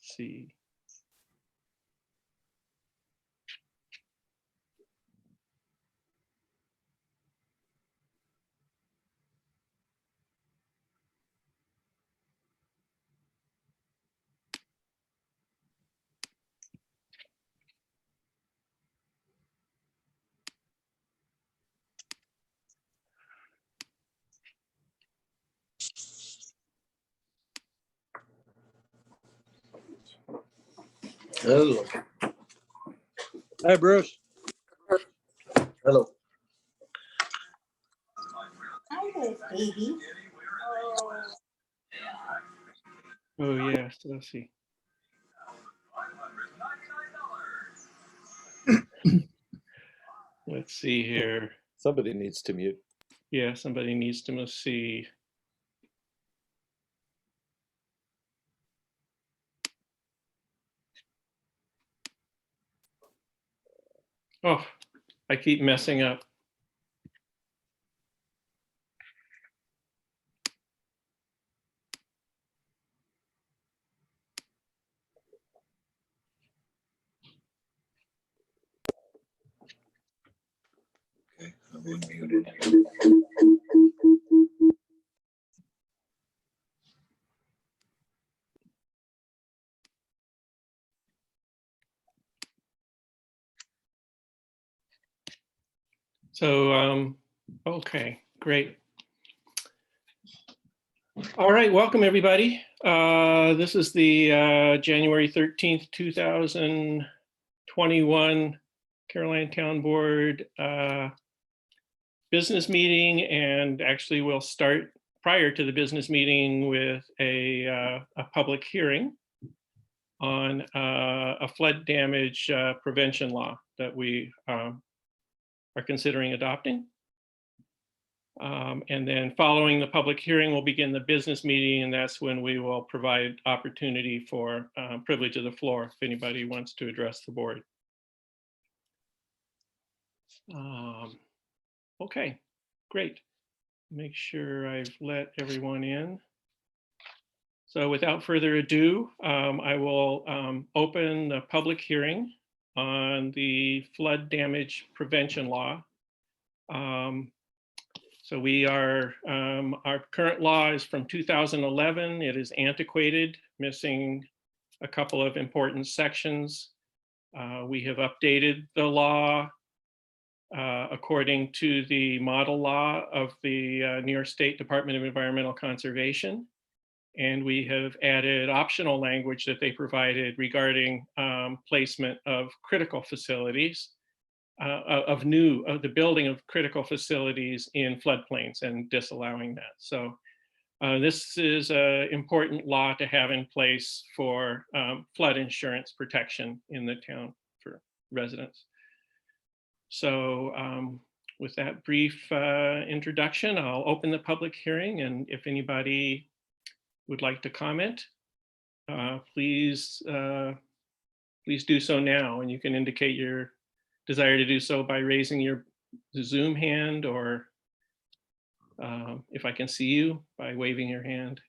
see. Hello. Hi, Bruce. Hello. Hi there, baby. Oh, yes. Let's see. Let's see here. Somebody needs to mute. Yeah, somebody needs to see. Oh, I keep messing up. Okay, I'm unmuted. So, okay, great. All right, welcome everybody. This is the January 13th, 2021 Caroline Town Board business meeting, and actually we'll start prior to the business meeting with a public hearing on a flood damage prevention law that we are considering adopting. And then following the public hearing, we'll begin the business meeting, and that's when we will provide opportunity for privilege of the floor if anybody wants to address the board. Okay, great. Make sure I've let everyone in. So without further ado, I will open the public hearing on the flood damage prevention law. So we are, our current law is from 2011. It is antiquated, missing a couple of important sections. We have updated the law according to the model law of the New York State Department of Environmental Conservation. And we have added optional language that they provided regarding placement of critical facilities. Of the building of critical facilities in floodplains and disallowing that. So this is an important law to have in place for flood insurance protection in the town for residents. So with that brief introduction, I'll open the public hearing, and if anybody would like to comment, please do so now, and you can indicate your desire to do so by raising your Zoom hand, or if I can see you, by waving your hand.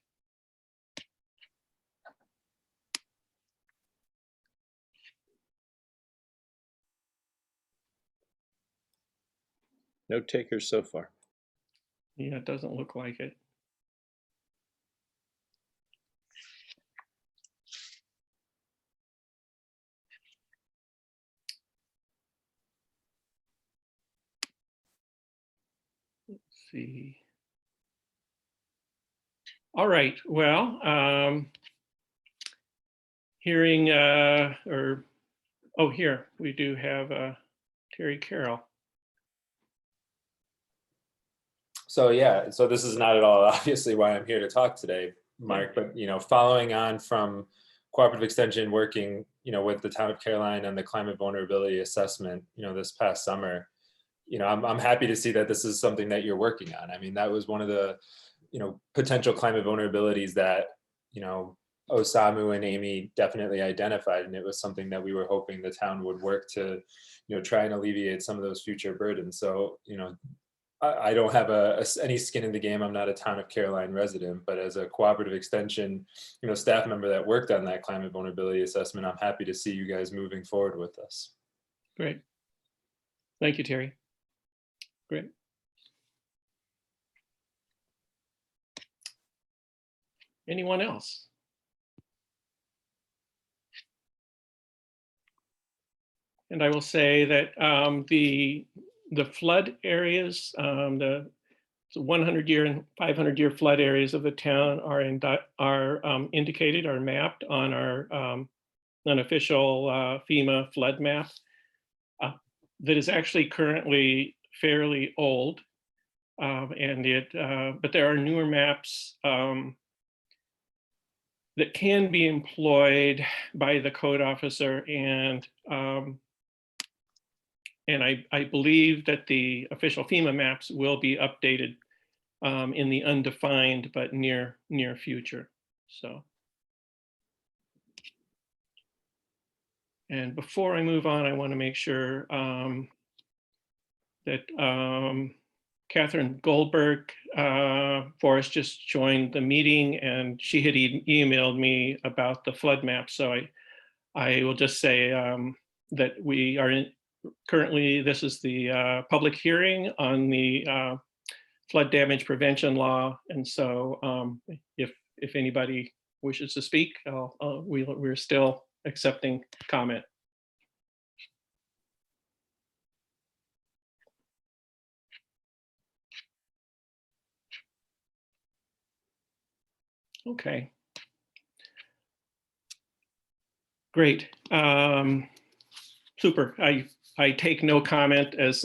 No takers so far. Yeah, it doesn't look like it. Let's see. All right, well, hearing, here, we do have Terry Carroll. So yeah, so this is not at all obviously why I'm here to talk today, Mark, but following on from Cooperative Extension working, with the town of Caroline on the climate vulnerability assessment, this past summer, I'm happy to see that this is something that you're working on. I mean, that was one of the, potential climate vulnerabilities that, Osamu and Amy definitely identified, and it was something that we were hoping the town would work to, try and alleviate some of those future burdens. So, I don't have any skin in the game. I'm not a Town of Caroline resident, but as a cooperative extension, staff member that worked on that climate vulnerability assessment, I'm happy to see you guys moving forward with this. Great. Thank you, Terry. Great. Anyone else? And I will say that the flood areas, the 100-year and 500-year flood areas of the town are indicated, are mapped on our unofficial FEMA flood map that is actually currently fairly old, but there are newer maps that can be employed by the code officer, and I believe that the official FEMA maps will be updated in the undefined but near future. So, and before I move on, I want to make sure that Catherine Goldberg Forrest just joined the meeting, and she had emailed me about the flood map. So I will just say that we are currently, this is the public hearing on the flood damage prevention law. And so if anybody wishes to speak, we're still accepting comment. Okay. Great. Super. I take no comment as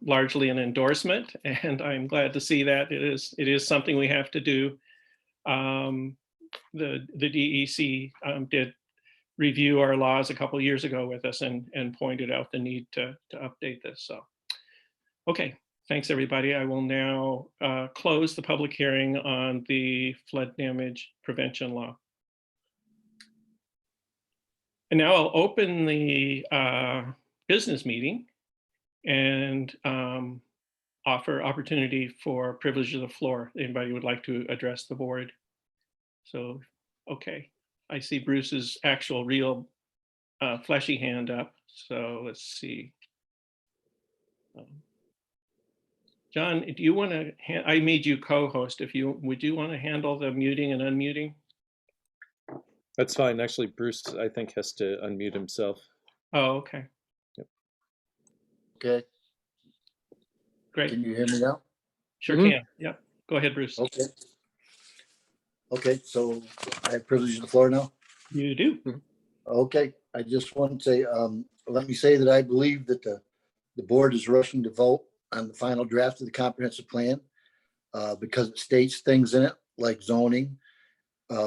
largely an endorsement, and I'm glad to see that it is something we have to do. The DEC did review our laws a couple years ago with us and pointed out the need to update this. So, okay. Thanks, everybody. I will now close the public hearing on the flood damage prevention law. And now I'll open the business meeting and offer opportunity for privilege of the floor. Anybody would like to address the board? So, okay. I see Bruce's actual real fleshy hand up. So let's see. John, do you want to, I made you co-host. Would you want to handle the muting and unmuting? That's fine. Actually, Bruce, I think, has to unmute himself. Oh, okay. Yep. Okay, Great. can you hear me now? Sure can. Yep. Go ahead, Bruce. Okay. Okay, so I have privilege of the floor now? You do. Okay, I just want to say, let me say that I believe that the board is rushing to vote on the final draft of the comprehensive plan because it states things in it like zoning,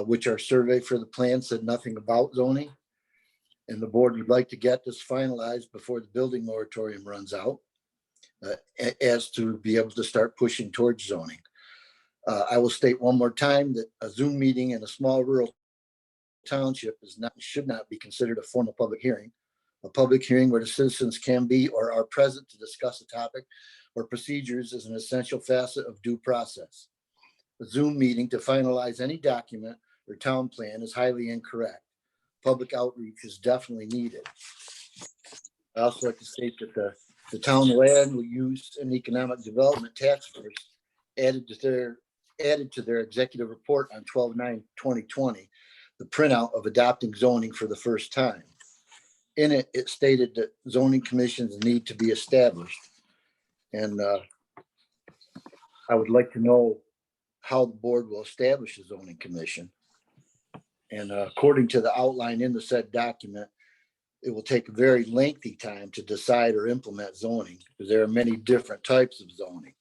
which our survey for the plan said nothing about zoning. And the board would like to get this finalized before the building moratorium runs out as to be able to start pushing towards zoning. I will state one more time that a Zoom meeting in a small rural township should not be considered a formal public hearing. A public hearing where the citizens can be or are present to discuss a topic or procedures is an essential facet of due process. A Zoom meeting to finalize any document or town plan is highly incorrect. Public outreach is definitely needed. I also like to state that the town land use and economic development task force added to their executive report on 12/9/2020, the printout of adopting zoning for the first time. In it, it stated that zoning commissions need to be established. And I would like to know how the board will establish a zoning commission. And according to the outline in the said document, it will take a very lengthy time to decide or implement zoning because there are many different types of zoning.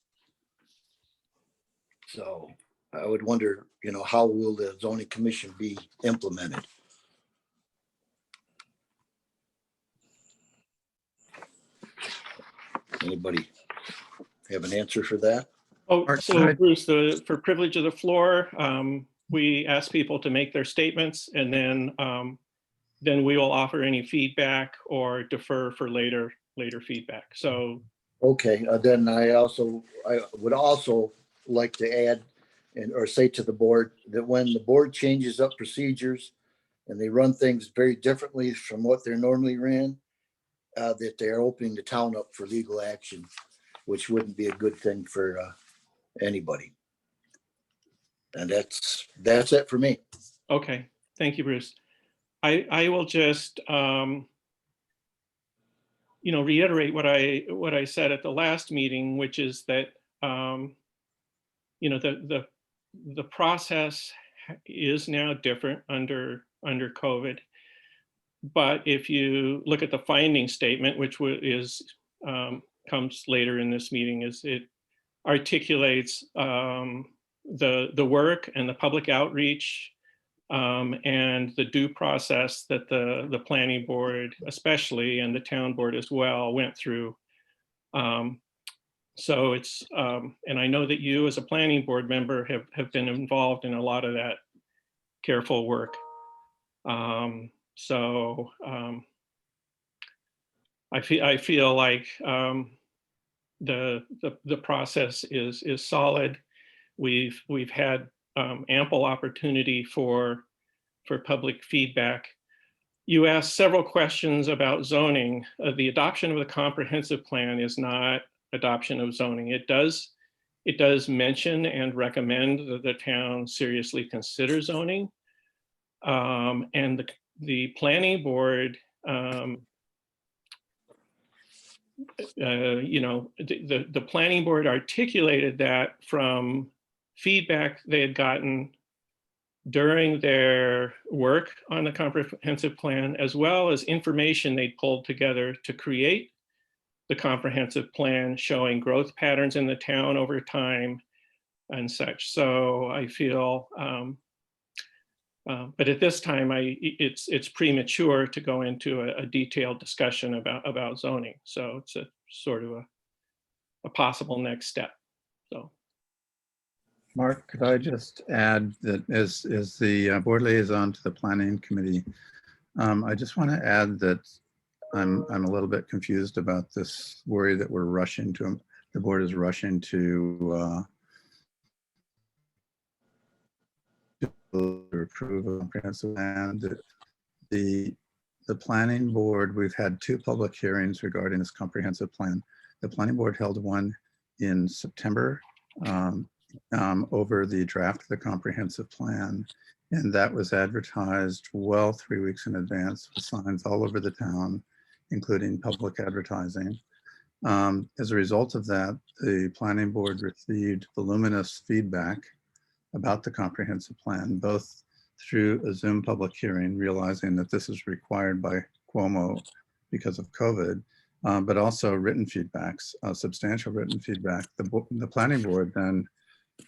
So I would wonder, how will the zoning commission be implemented? Anybody have an answer for that? Oh, Mark, so go ahead. Bruce, for privilege of the floor, we ask people to make their statements, and then we will offer any feedback or defer for later feedback. So Okay, then I would also like to add or say to the board that when the board changes up procedures and they run things very differently from what they're normally ran, that they're opening the town up for legal action, which wouldn't be a good thing for anybody. And that's it for me. Okay, thank you, Bruce. I will just, reiterate what I said at the last meeting, which is that, the process is now different under COVID. But if you look at the finding statement, which comes later in this meeting, is it articulates the work and the public outreach and the due process that the planning board especially, and the town board as well, went through. So it's, and I know that you as a planning board member have been involved in a lot of that careful work. I feel like the process is solid. We've had ample opportunity for public feedback. You asked several questions about zoning. The adoption of the comprehensive plan is not adoption of zoning. It does mention and recommend that the town seriously consider zoning. And the planning board, the planning board articulated that from feedback they had gotten during their work on the comprehensive plan, as well as information they pulled together to create the comprehensive plan, showing growth patterns in the town over time and such. So I feel, but at this time, it's premature to go into a detailed discussion about zoning. So it's a sort of a possible next step. So. Mark, could I just add that as the board liaison to the planning committee, I just want to add that I'm a little bit confused about this worry that we're rushing to, the board is rushing to approve a comprehensive plan. The planning board, we've had 2 public hearings regarding this comprehensive plan. The planning board held one in September over the draft of the comprehensive plan. And that was advertised well 3 weeks in advance with signs all over the town, including public advertising. As a result of that, the planning board received voluminous feedback about the comprehensive plan, both through a Zoom public hearing, realizing that this is required by Cuomo because of COVID, but also written feedbacks, substantial written feedback. The planning board then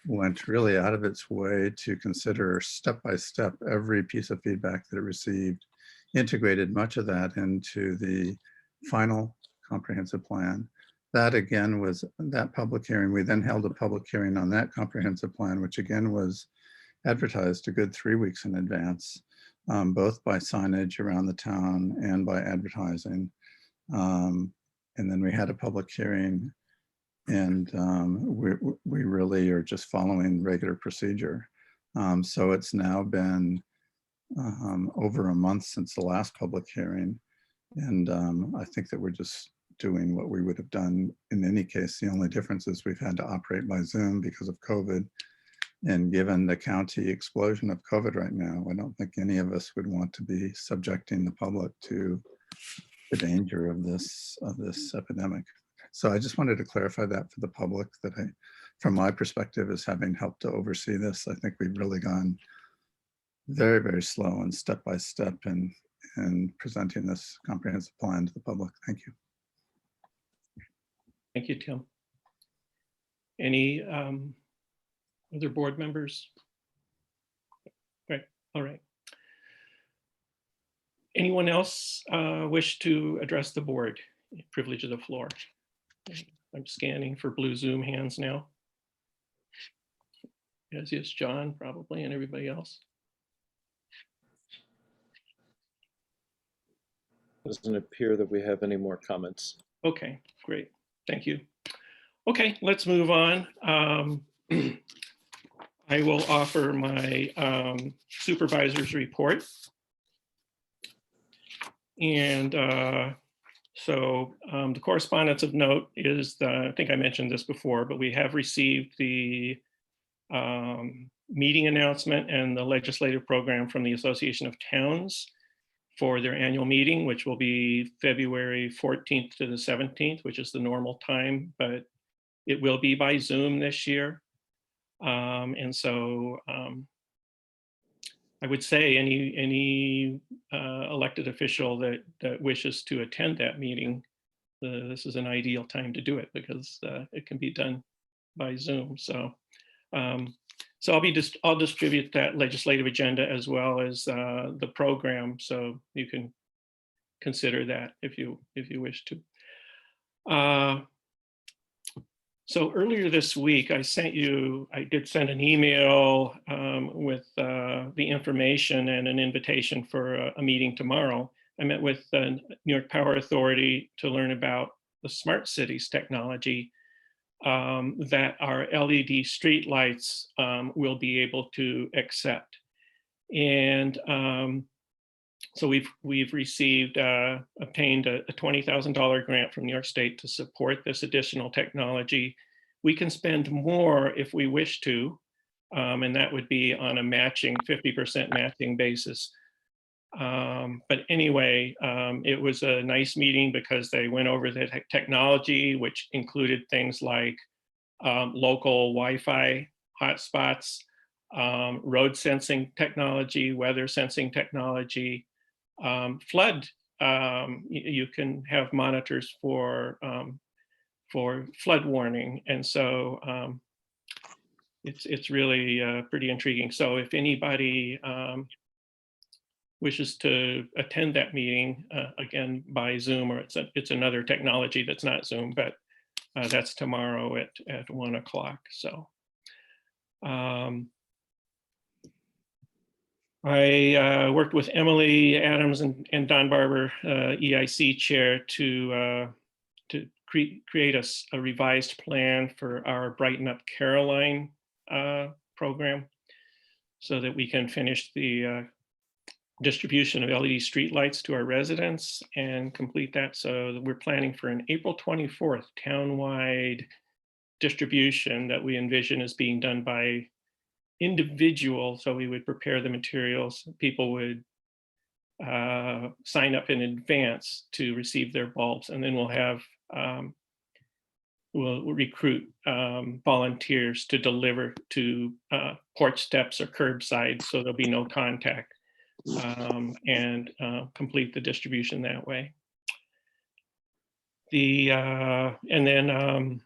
went really out of its way to consider step by step every piece of feedback that it received, integrated much of that into the final comprehensive plan. That again was that public hearing. We then held a public hearing on that comprehensive plan, which again was advertised a good 3 weeks in advance, both by signage around the town and by advertising. And then we had a public hearing, and we really are just following regular procedure. So it's now been over a month since the last public hearing. And I think that we're just doing what we would have done in any case. The only difference is we've had to operate by Zoom because of COVID. And given the county explosion of COVID right now, I don't think any of us would want to be subjecting the public to the danger of this epidemic. So I just wanted to clarify that for the public, that from my perspective, as having helped to oversee this, I think we've really gone very, very slow and step by step in presenting this comprehensive plan to the public. Thank you. Thank you, Tim. Any other board members? Right, all right. Anyone else wish to address the board? Privilege of the floor. I'm scanning for blue Zoom hands now. As is John, probably, and everybody else. Doesn't appear that we have any more comments. Okay, great. Thank you. Okay, let's move on. I will offer my supervisor's report. And so the correspondence of note is, I think I mentioned this before, but we have received the meeting announcement and the legislative program from the Association of Towns for their annual meeting, which will be February 14th to the 17th, which is the normal time, but it will be by Zoom this year. And so I would say any elected official that wishes to attend that meeting, this is an ideal time to do it because it can be done by Zoom. So so I'll distribute that legislative agenda as well as the program, so you can consider that if you wish to. So earlier this week, I did send an email with the information and an invitation for a meeting tomorrow. I met with the New York Power Authority to learn about the smart cities technology that our LED streetlights will be able to accept. And so we've received, obtained a $20,000 grant from New York State to support this additional technology. We can spend more if we wish to, and that would be on a matching 50% matching basis. But anyway, it was a nice meeting because they went over the technology, which included things like local Wi-Fi hotspots, road sensing technology, weather sensing technology, flood. You can have monitors for flood warning, and so it's really pretty intriguing. So if anybody wishes to attend that meeting, again by Zoom, or it's another technology that's not Zoom, but that's tomorrow at 1 o'clock. So I worked with Emily Adams and Don Barber, EIC chair, to create a revised plan for our Brighten Up Caroline program, so that we can finish the distribution of LED streetlights to our residents and complete that. So we're planning for an April 24th townwide distribution that we envision as being done by individual. So we would prepare the materials. People would sign up in advance to receive their bulbs, and then we'll have we'll recruit volunteers to deliver to porch steps or curbside, so there'll be no contact, and complete the distribution that way. And then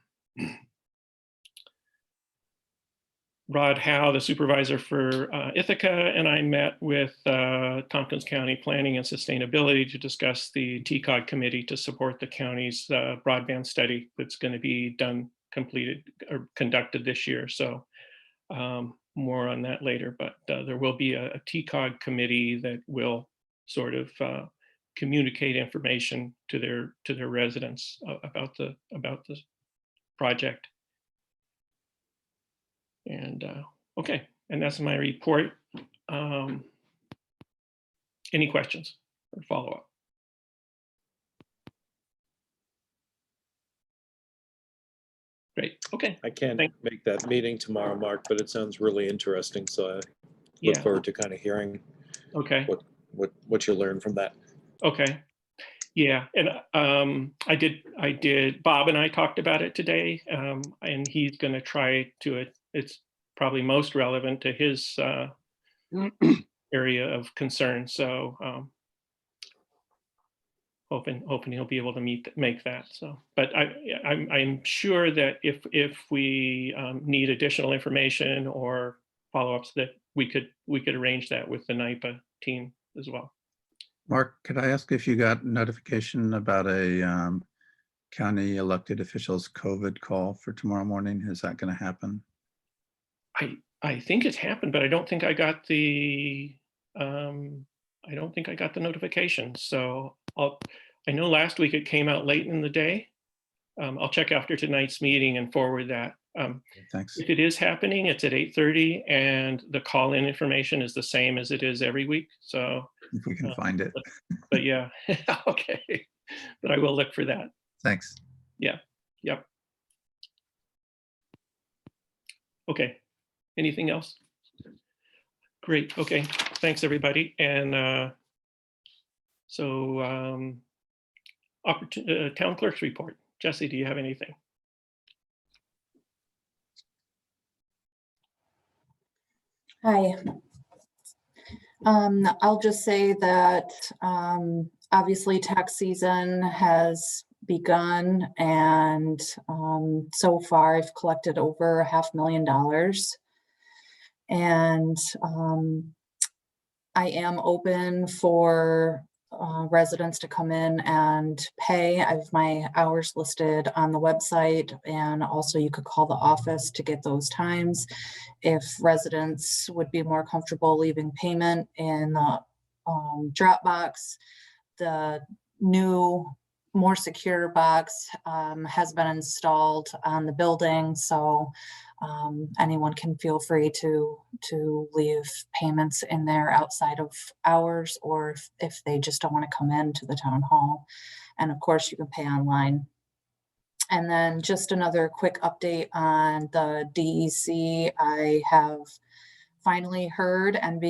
Rod Howe, the supervisor for Ithaca, and I met with Tompkins County Planning and Sustainability to discuss the TCOG committee to support the county's broadband study that's going to be completed or conducted this year. So more on that later, but there will be a TCOG committee that will sort of communicate information to their residents about the project. And okay, and that's my report. Any questions or follow-up? Great, okay. I can't Thank- make that meeting tomorrow, Mark, but it sounds really interesting. So I look Yeah, forward to kind of hearing okay, what you learn from that. okay. Yeah, and I did, Bob and I talked about it today, and he's gonna try to, it's probably most relevant to his area of concern. So hoping he'll be able to make that. So, but I'm sure that if we need additional information or follow-ups, that we could arrange that with the NIPA team as well. Mark, could I ask if you got notification about a county elected officials COVID call for tomorrow morning? Is that going to happen? I think it's happened, but I don't think I got the notification. So I know last week it came out late in the day. I'll check after tonight's meeting and forward that. Thanks. If it is happening, it's at 8:30 and the call-in information is the same as it is every week. So, If we can find it. but yeah, okay. But I will look for that. Thanks. Yep. Okay. Anything else? Great. Okay. Thanks, everybody. And town clerk's report. Jesse, do you have anything? Hi. I'll just say that obviously tax season has begun, and so far I've collected over $500,000. And I am open for residents to come in and pay. I have my hours listed on the website, and also you could call the office to get those times. If residents would be more comfortable leaving payment in the Dropbox, the new, more secure box has been installed on the building, so anyone can feel free to leave payments in there outside of hours, or if they just don't want to come into the town hall. And of course, you can pay online. And then just another quick update on the DEC. I have finally heard and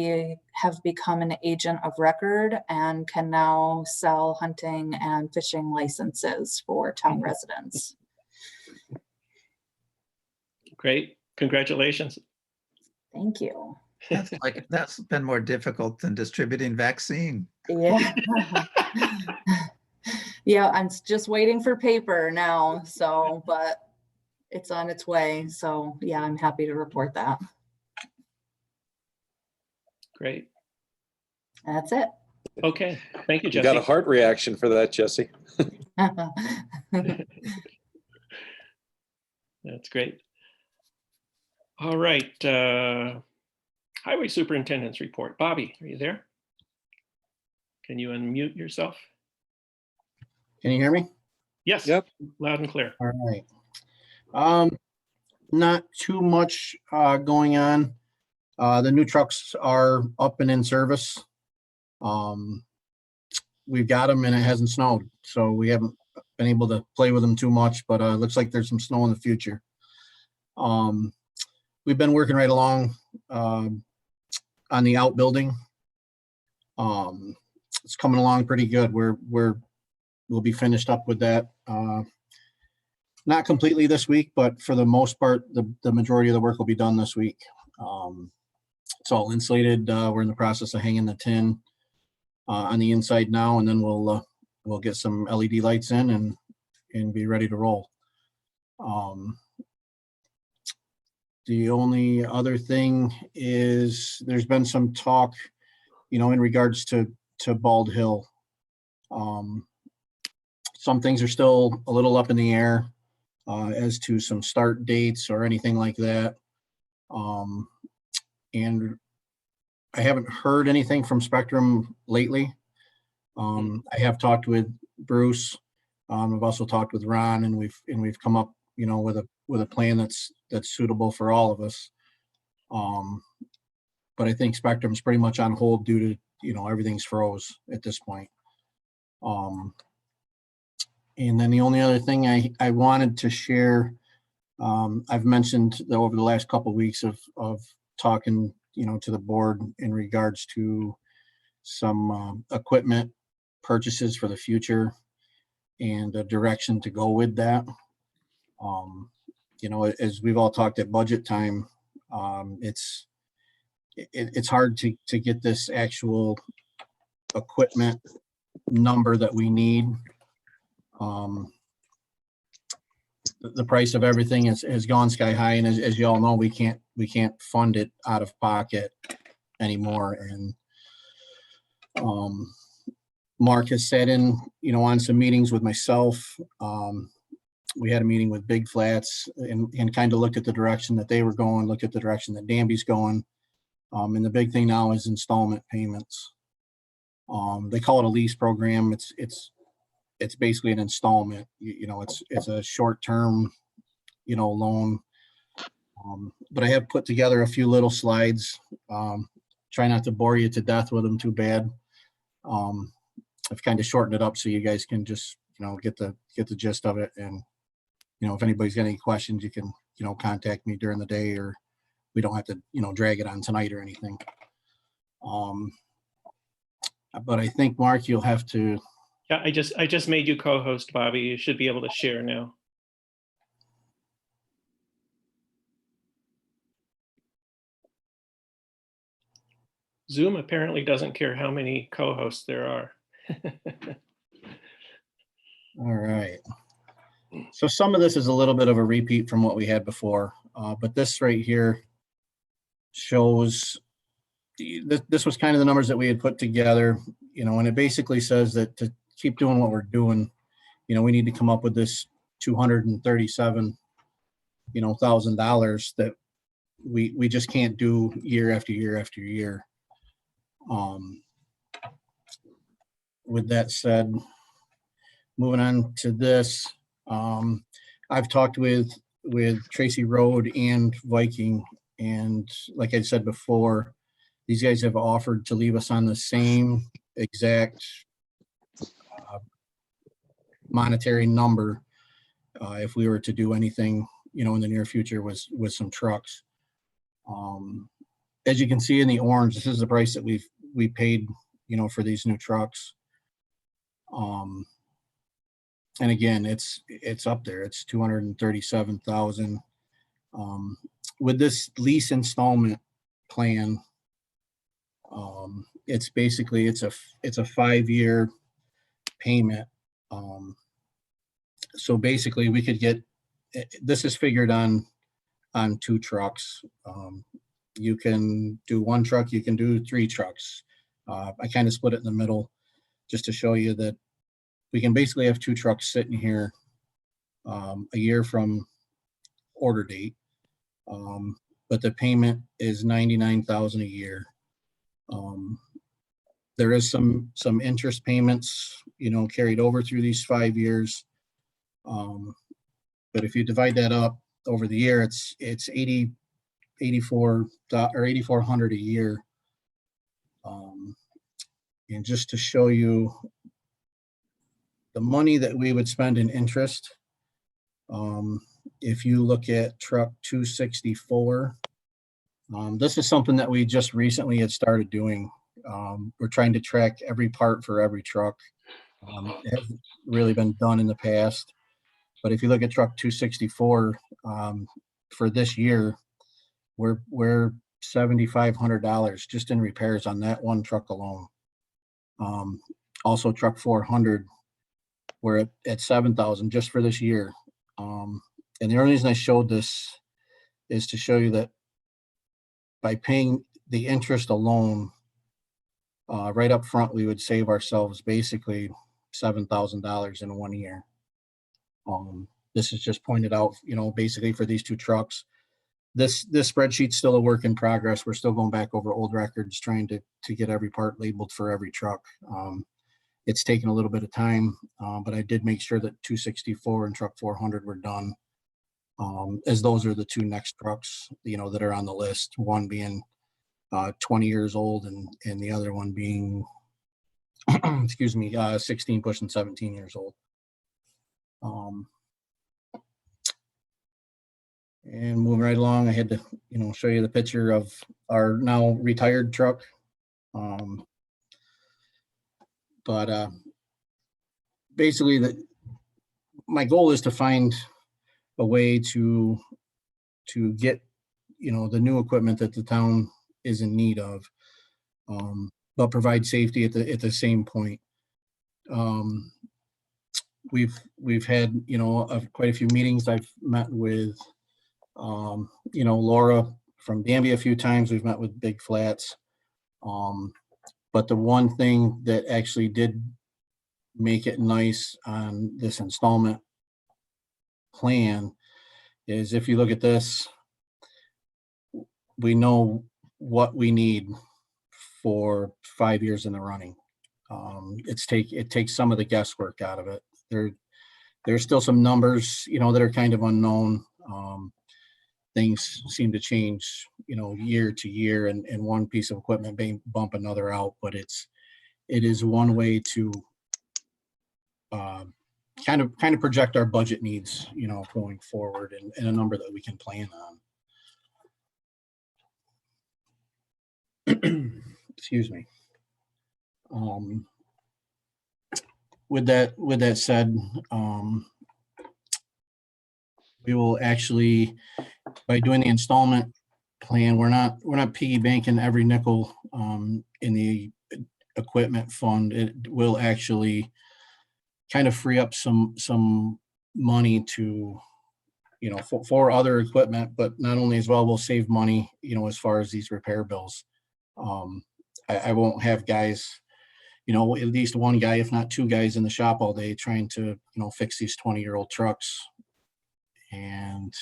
have become an agent of record and can now sell hunting and fishing licenses for town residents. Great. Congratulations. Thank you. That's been more difficult than distributing vaccine. Yeah. Yeah, I'm just waiting for paper now, so, but it's on its way. So yeah, I'm happy to report that. Great. That's it. Okay. Thank you, You got a Jesse. heart reaction for that, Jesse. That's great. All right. Highway Superintendent's report. Bobby, are you there? Can you unmute yourself? Can you hear me? Yes. Yep. Loud and clear. All right. Not too much going on. The new trucks are up and in service. We've got them and it hasn't snowed, so we haven't been able to play with them too much, but it looks like there's some snow in the future. We've been working right along on the outbuilding. It's coming along pretty good. We'll be finished up with that. Not completely this week, but for the most part, the majority of the work will be done this week. It's all insulated. We're in the process of hanging the tin on the inside now, and then we'll get some LED lights in and be ready to roll. The only other thing is there's been some talk, in regards to Bald Hill. Some things are still a little up in the air as to some start dates or anything like that. And I haven't heard anything from Spectrum lately. I have talked with Bruce. I've also talked with Ron, and we've come up, with a plan that's suitable for all of us. But I think Spectrum's pretty much on hold due to, everything's froze at this point. And then the only other thing I wanted to share, I've mentioned over the last couple of weeks of talking, to the board in regards to some equipment purchases for the future and a direction to go with that. As we've all talked at budget time, it's hard to get this actual equipment number that we need. The price of everything has gone sky high, and as you all know, we can't fund it out of pocket anymore. And Mark has sat in, on some meetings with myself. We had a meeting with Big Flats and kind of looked at the direction that they were going, looked at the direction that Danby's going. And the big thing now is installment payments. They call it a lease program. It's it's basically an installment, you know, it's a short-term, you know, loan. But I have put together a few little slides. Try not to bore you to death with them too bad. I've kind of shortened it up so you guys can just, you know, get the gist of it. And, you know, if anybody's got any questions, you can, you know, contact me during the day, or we don't have to, you know, drag it on tonight or anything. But I think, Mark, you'll have to, Yeah, I just made you co-host, Bobby. You should be able to share now. Zoom apparently doesn't care how many co-hosts there are. all right. So some of this is a little bit of a repeat from what we had before, but this right here shows, this was kind of the numbers that we had put together, you know, and it basically says that to keep doing what we're doing, you know, we need to come up with this $237,000, you know, that we just can't do year after year after year. With that said, moving on to this, I've talked with Tracy Road and Viking, and like I said before, these guys have offered to leave us on the same exact monetary number if we were to do anything, you know, in the near future with some trucks. As you can see in the orange, this is the price that we paid, you know, for these new trucks. And again, it's up there. It's 237,000. With this lease installment plan, it's basically it's a 5-year payment. So basically, we could get, this is figured on 2 trucks. You can do 1 truck, you can do 3 trucks. I kind of split it in the middle just to show you that we can basically have 2 trucks sitting here a year from order date. But the payment is $99,000 a year. There is some interest payments, you know, carried over through these 5 years. But if you divide that up over the year, it's $8,400 a year. And just to show you the money that we would spend in interest, if you look at truck 264, this is something that we just recently had started doing. We're trying to track every part for every truck. It hasn't really been done in the past. But if you look at truck 264, for this year, we're $7,500 just in repairs on that one truck alone. Also truck 400, we're at 7,000 just for this year. And the only reason I showed this is to show you that by paying the interest alone, right up front, we would save ourselves basically $7,000 in 1 year. This is just pointed out, you know, basically for these 2 trucks. This spreadsheet's still a work in progress. We're still going back over old records, trying to get every part labeled for every truck. It's taken a little bit of time, but I did make sure that 264 and truck 400 were done, as those are the 2 next trucks, you know, that are on the list. One being 20 years old, and the other one being, excuse me, 16 pushing 17 years old. And moving right along, I had to, you know, show you the picture of our now retired truck. But basically, my goal is to find a way to get, you know, the new equipment that the town is in need of, but provide safety at the same point. We've had, you know, quite a few meetings. I've met with, you know, Laura from Danby a few times. We've met with Big Flats. But the one thing that actually did make it nice on this installment plan is, if you look at this, we know what we need for 5 years in the running. It takes some of the guesswork out of it. there's still some numbers, that are kind of unknown. Things seem to change, year to year, and one piece of equipment may bump another out, but it is one way to kind of project our budget needs, going forward, and a number that we can plan on. Excuse me. With that said, we will actually, by doing the installment plan, we're not piggy banking every nickel in the equipment fund. It will actually kind of free up some money to, for other equipment, but not only as well, we'll save money, as far as these repair bills. I won't have guys, at least one guy, if not two guys in the shop all day trying to, fix these 20-year-old trucks. And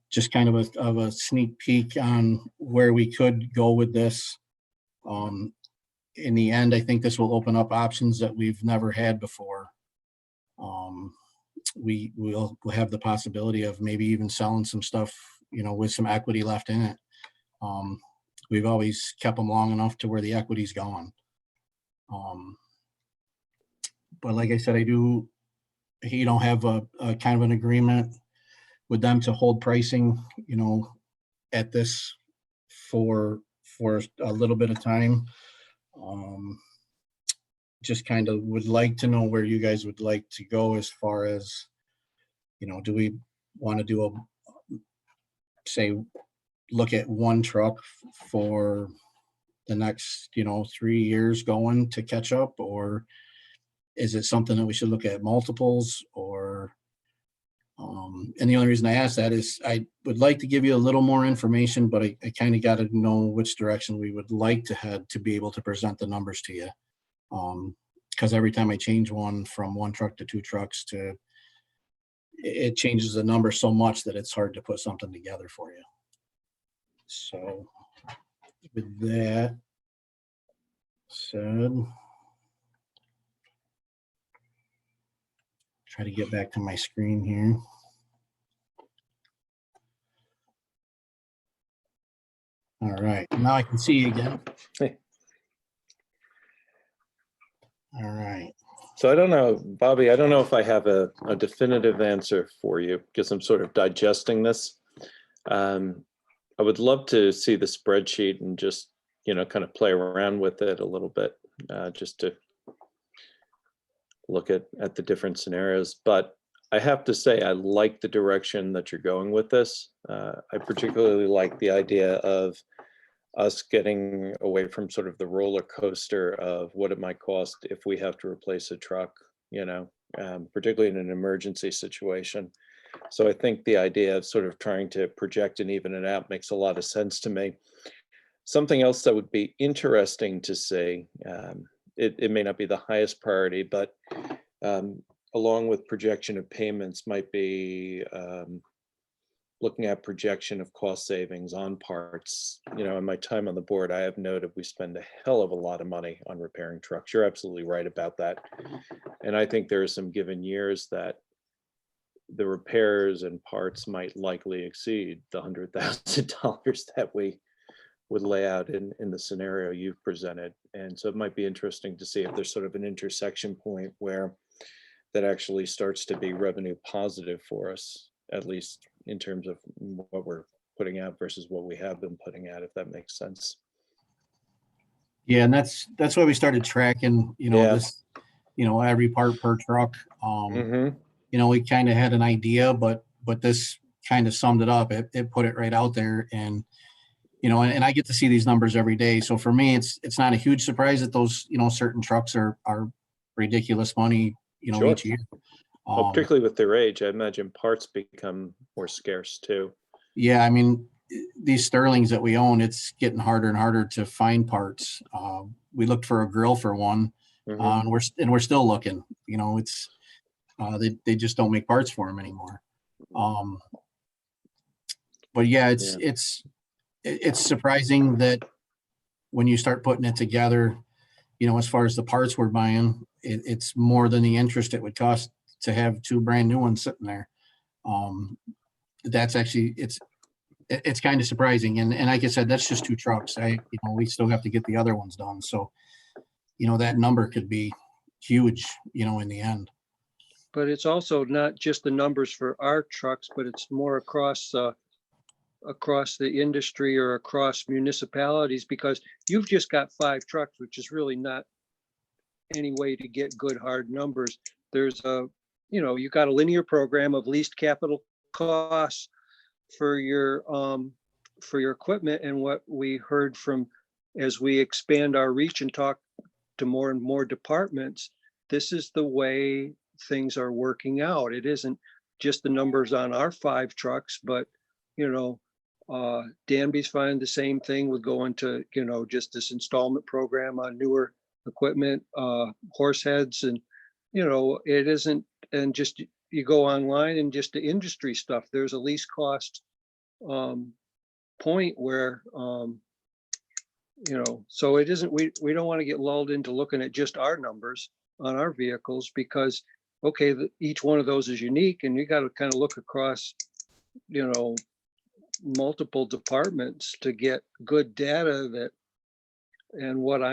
just kind of a sneak peek on where we could go with this. In the end, I think this will open up options that we've never had before. We'll have the possibility of maybe even selling some stuff, with some equity left in it. We've always kept them long enough to where the equity's gone. But like I said, I do, have a kind of an agreement with them to hold pricing, at this for a little bit of time. Just kind of would like to know where you guys would like to go as far as, do we want to do look at one truck for the next, 3 years going to catch up, or is it something that we should look at multiples, or, and the only reason I ask that is I would like to give you a little more information, but I kind of got to know which direction we would like to head to be able to present the numbers to you. Because every time I change one from one truck to two trucks it changes the number so much that it's hard to put something together for you. So with that said, try to get back to my screen here. All right, now I can see you again. Hey. All right. So I don't know, Bobby, I don't know if I have a definitive answer for you because I'm sort of digesting this. I would love to see the spreadsheet and just, kind of play around with it a little bit, just to look at the different scenarios. But I have to say, I like the direction that you're going with this. I particularly like the idea of us getting away from sort of the roller coaster of what it might cost if we have to replace a truck, particularly in an emergency situation. So I think the idea of sort of trying to project and even it out makes a lot of sense to me. Something else that would be interesting to see, it may not be the highest priority, but along with projection of payments might be looking at projection of cost savings on parts. In my time on the board, I have noted we spend a hell of a lot of money on repairing trucks. You're absolutely right about that. And I think there are some given years that the repairs and parts might likely exceed the $100,000 that we would lay out in the scenario you've presented. And so it might be interesting to see if there's sort of an intersection point where that actually starts to be revenue positive for us, at least in terms of what we're putting out versus what we have been putting out, if that makes sense. Yeah, and that's why we started tracking, Yeah. this, every part per truck. Mm-hmm. We kind of had an idea, but this kind of summed it up. It put it right out there, and and I get to see these numbers every day. So for me, it's not a huge surprise that those certain trucks are ridiculous money, Sure. each year. Well, particularly with their age, I imagine parts become more scarce too. Yeah, I mean, these Sterlings that we own, it's getting harder and harder to find parts. We looked for a grill for one, Mhm. and we're still looking. It's they just don't make parts for them anymore. But yeah, it's surprising that when you start putting it together, as far as the parts we're buying, it's more than the interest it would cost to have two brand new ones sitting there. That's actually, it's kind of surprising. And like I said, that's just two trucks. We still have to get the other ones done. So, that number could be huge, in the end. But it's also not just the numbers for our trucks, but it's more across the industry or across municipalities, because you've just got 5 trucks, which is really not any way to get good hard numbers. There's you got a linear program of least capital costs for your equipment. And what we heard from, as we expand our reach and talk to more and more departments, this is the way things are working out. It isn't just the numbers on our 5 trucks, but Danby's finding the same thing with going to just this installment program on newer equipment, horse heads, and it isn't. And just you go online and just the industry stuff, there's a least cost point where so it isn't, we don't want to get lulled into looking at just our numbers on our vehicles, because each one of those is unique, and you got to kind of look across multiple departments to get good data. That, and what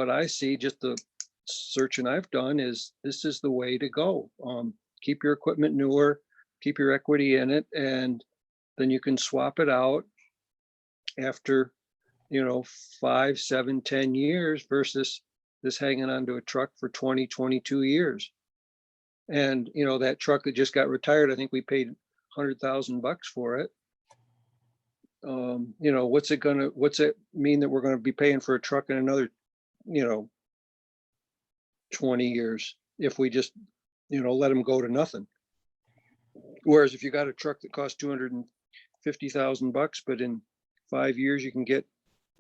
I see, just the searching I've done, is this is the way to go. Keep your equipment newer, keep your equity in it, and then you can swap it out after 5, 7, 10 years, versus this hanging onto a truck for 20, 22 years. And that truck that just got retired, I think we paid $100,000 for it. What's it mean that we're going to be paying for a truck in another 20 years if we just let them go to nothing? Whereas if you got a truck that costs $250,000, but in 5 years you can get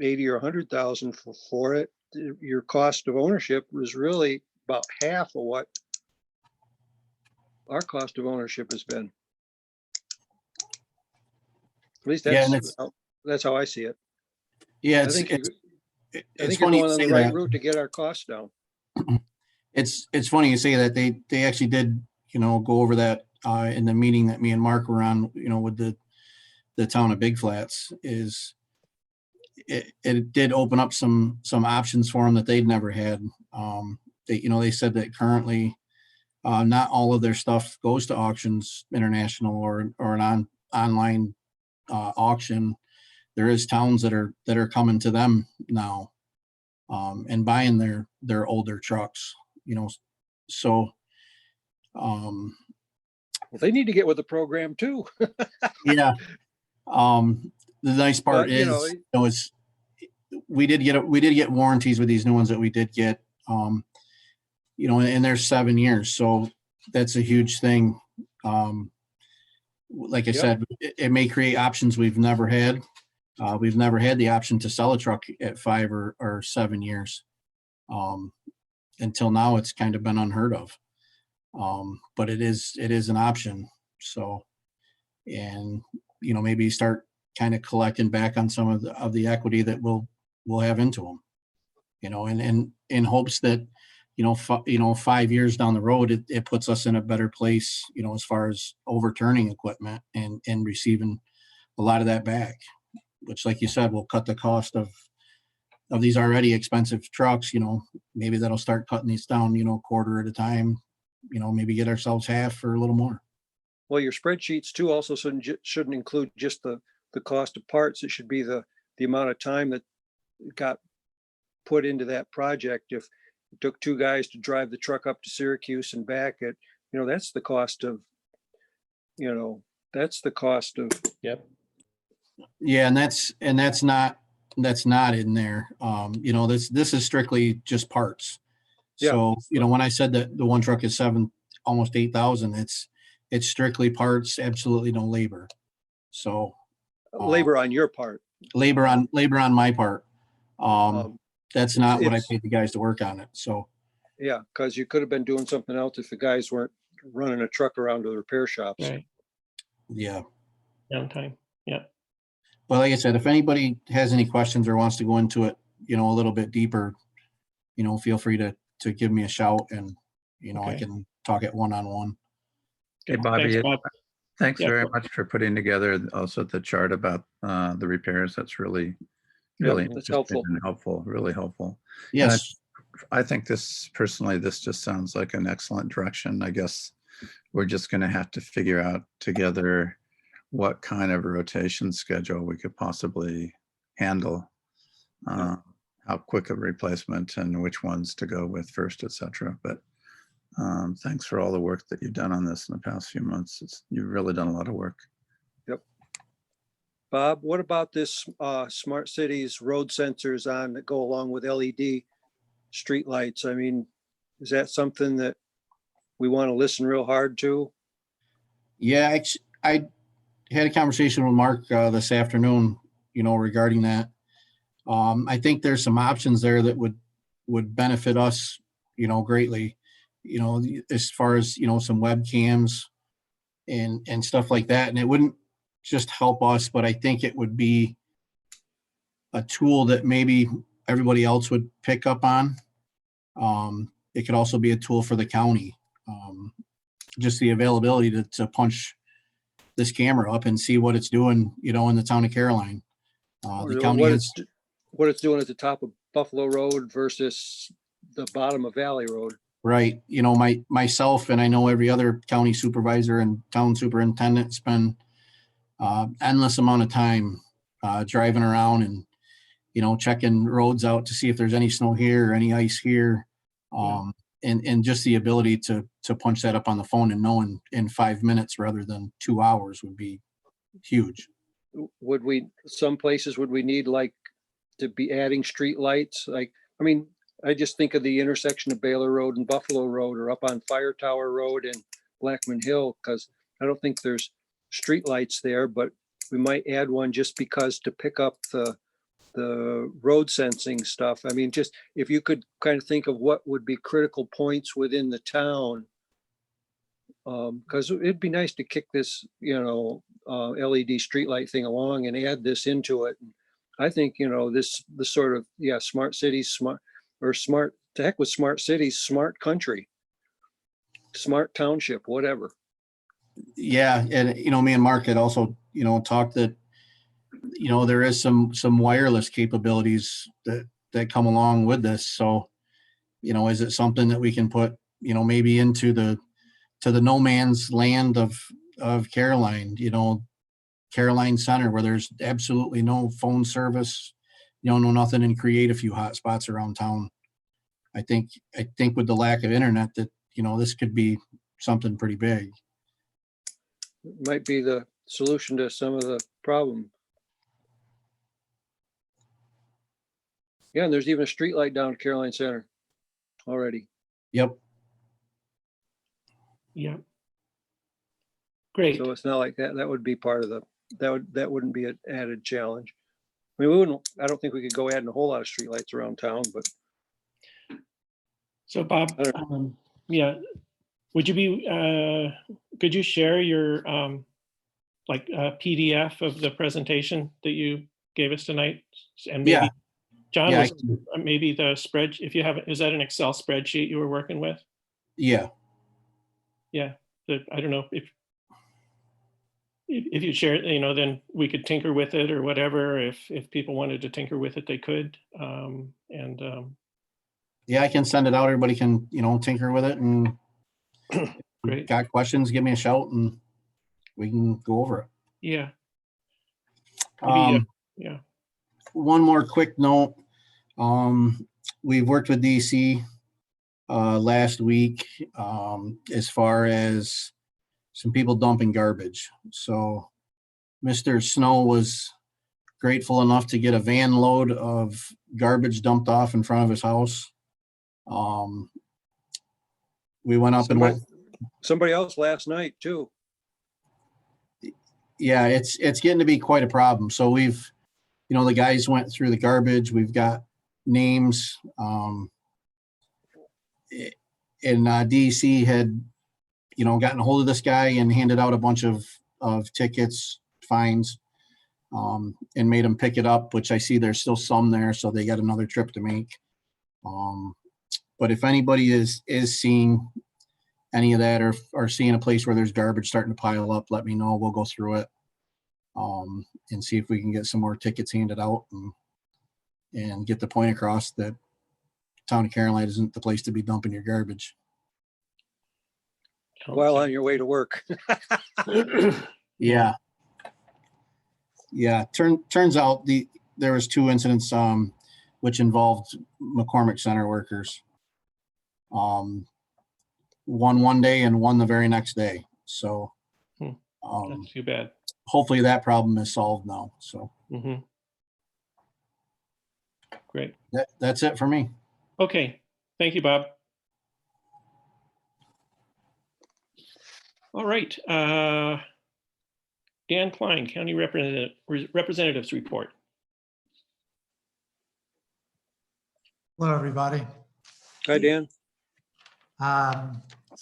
80 or 100,000 for it, your cost of ownership was really about half of what our cost of ownership has been. At least that's how I see it. Yeah, I think it's you're funny going you on say the right that. route to get our costs down. It's funny you say that. They actually did, go over that in the meeting that me and Mark were on, with the town of Big Flats. Is it did open up some options for them that they'd never had. They said that currently not all of their stuff goes to Auctions International or an online auction. There is towns that are coming to them now and buying their older trucks. So Well, they need to get with the program too. yeah. The nice part But, is we did get warranties with these new ones that we did get, and they're 7 years. So that's a huge thing. Like I said, it may create options we've never had. We've never had the option to sell a truck at 5 or 7 years. Until now, it's kind of been unheard of. But it is an option. So, and maybe start kind of collecting back on some of the equity that we'll have into them. And in hopes that 5 years down the road, it puts us in a better place, as far as overturning equipment and receiving a lot of that back, which, like you said, will cut the cost of these already expensive trucks. Maybe that'll start cutting these down, quarter at a time, maybe get ourselves half or a little more. Well, your spreadsheets too also shouldn't include just the cost of parts. It should be the amount of time that got put into that project. If it took 2 guys to drive the truck up to Syracuse and back, that's the cost of, Yep. Yeah, and that's not in there. This is strictly just parts. Yeah. So, when I said that the one truck is almost 8,000, it's strictly parts, absolutely no labor. So labor on your part. labor on my part. That's not what I it's- paid the guys to work on it. So Yeah, because you could have been doing something else if the guys weren't running a truck around to the repair shops. Right, yeah. downtime. Yeah. But like I said, if anybody has any questions or wants to go into it, a little bit deeper, feel free to to give me a shout and, you know, I Okay. can talk it one-on-one. Hey, Thanks, Bobby, Bob. thanks Yeah, very go- much for putting together also the chart about the repairs. That's really, Yeah, really that's interesting helpful. and helpful, really helpful. Yes, I think this, personally, this just sounds like an excellent direction. I guess we're just going to have to figure out together what kind of rotation schedule we could possibly handle. How quick a replacement and which ones to go with first, et cetera. But thanks for all the work that you've done on this in the past few months. You've really done a lot of work. Bob, what about this smart cities road sensors on that go along with LED streetlights? I mean, is that something that we want to listen real hard to? yeah, I had a conversation with Mark this afternoon, you know, regarding that. I think there's some options there that would benefit us, you know, greatly, you know, as far as, you know, some webcams and stuff like that. And it wouldn't just help us, but I think it would be a tool that maybe everybody else would pick up on. It could also be a tool for the county. Just the availability to punch this camera up and see what it's doing, you know, in the town of Caroline. The county What it's doing at the top of Buffalo Road versus the bottom of Valley Road. right. You know, myself and I know every other county supervisor and town superintendent spend endless amount of time driving around and, you know, checking roads out to see if there's any snow here or any ice here. And just the ability to punch that up on the phone and know in 5 minutes rather than 2 hours would be huge. Some places would we need like to be adding street lights? Like, I mean, I just think of the intersection of Baylor Road and Buffalo Road or up on Fire Tower Road and Blackman Hill, because I don't think there's street lights there, but we might add one just because to pick up the road sensing stuff. I mean, just if you could kind of think of what would be critical points within the town. Because it'd be nice to kick this, you know, LED streetlight thing along and add this into it. I think, you know, the sort of, smart cities, to heck with smart cities, smart country, smart township, whatever. Yeah, and you know, me and Mark had also, you know, talked that, you know, there is some wireless capabilities that come along with this. So, you know, is it something that we can put, you know, maybe into the no man's land of Caroline, you know, Caroline Center, where there's absolutely no phone service, you know, no nothing, and create a few hot spots around town. I think with the lack of internet that, you know, this could be something pretty big. Might be the solution to some of the problem. Yeah, and there's even a street light down at Caroline Center already. Yep. Yeah. Great. So it's not like that. That would be part of that wouldn't be an added challenge. I mean, I don't think we could go adding a whole lot of streetlights around town, but So Bob, yeah, would you be, could you share your like PDF of the presentation that you gave us tonight? And maybe Yeah. John, Yeah, was maybe the spread, if you have, is that an Excel spreadsheet you were working with? Yeah. Yeah, I don't know if you share it, you know, then we could tinker with it or whatever. If people wanted to tinker with it, they could. Yeah, I can send it out. Everybody can, you know, tinker with it, and Great. got questions, give me a shout and we can go over it. Yeah. Maybe, yeah. One more quick note. We've worked with DC last week as far as some people dumping garbage. So Mr. Snow was grateful enough to get a van load of garbage dumped off in front of his house. We went up and went. Somebody else last night too. Yeah, it's getting to be quite a problem. So we've, you know, the guys went through the garbage. We've got names. And DC had, you know, gotten a hold of this guy and handed out a bunch of tickets, fines, and made him pick it up, which I see there's still some there. So they got another trip to make. But if anybody is seeing any of that or seeing a place where there's garbage starting to pile up, let me know. We'll go through it. And see if we can get some more tickets handed out and get the point across that town of Caroline isn't the place to be dumping your garbage. While on your way to work. Yeah. Yeah. Turns out there was 2 incidents, which involved McCormick Center workers. One day and one the very next day. So, That's too bad. hopefully that problem is solved now. So Great. that's it for me. Okay, thank you, Bob. All right, Dan Klein, County Representatives Report. Hello, everybody. Hi, Dan. So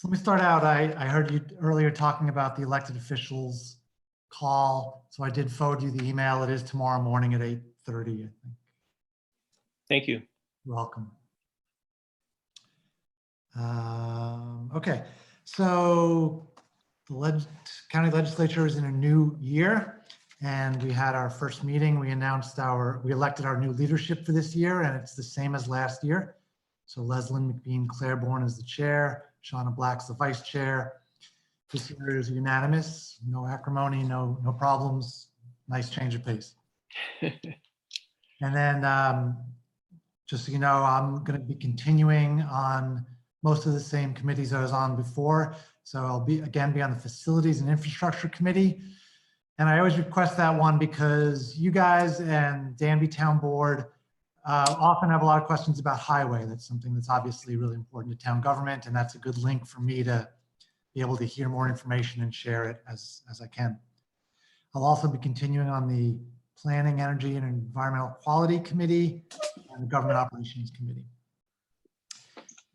let me start out. I heard you earlier talking about the elected officials call. So I did forward you the email. It is tomorrow morning at 8:30, I think. Thank you. You're welcome. Okay, so the county legislature is in a new year, and we had our first meeting. We elected our new leadership for this year, and it's the same as last year. So Leslyn McBean Claiborne is the chair, Shauna Black's the vice chair. This year is unanimous, no acrimony, no problems, nice change of pace. And then just so you know, I'm going to be continuing on most of the same committees I was on before. So I'll be on the Facilities and Infrastructure Committee. And I always request that one because you guys and Danby Town Board often have a lot of questions about highway. That's something that's obviously really important to town government. And that's a good link for me to be able to hear more information and share it as I can. I'll also be continuing on the Planning, Energy, and Environmental Quality Committee and the Government Operations Committee.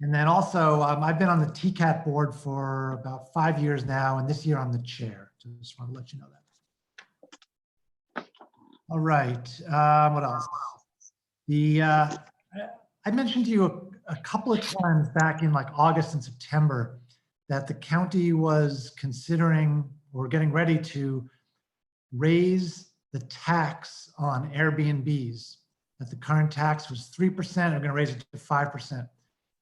And then also, I've been on the TCAT board for about 5 years now, and this year I'm the chair. So just want to let you know that. All right, what else? I mentioned to you a couple of times back in like August and September that the county was considering or getting ready to raise the tax on Airbnbs. That the current tax was 3%, they're going to raise it to 5%.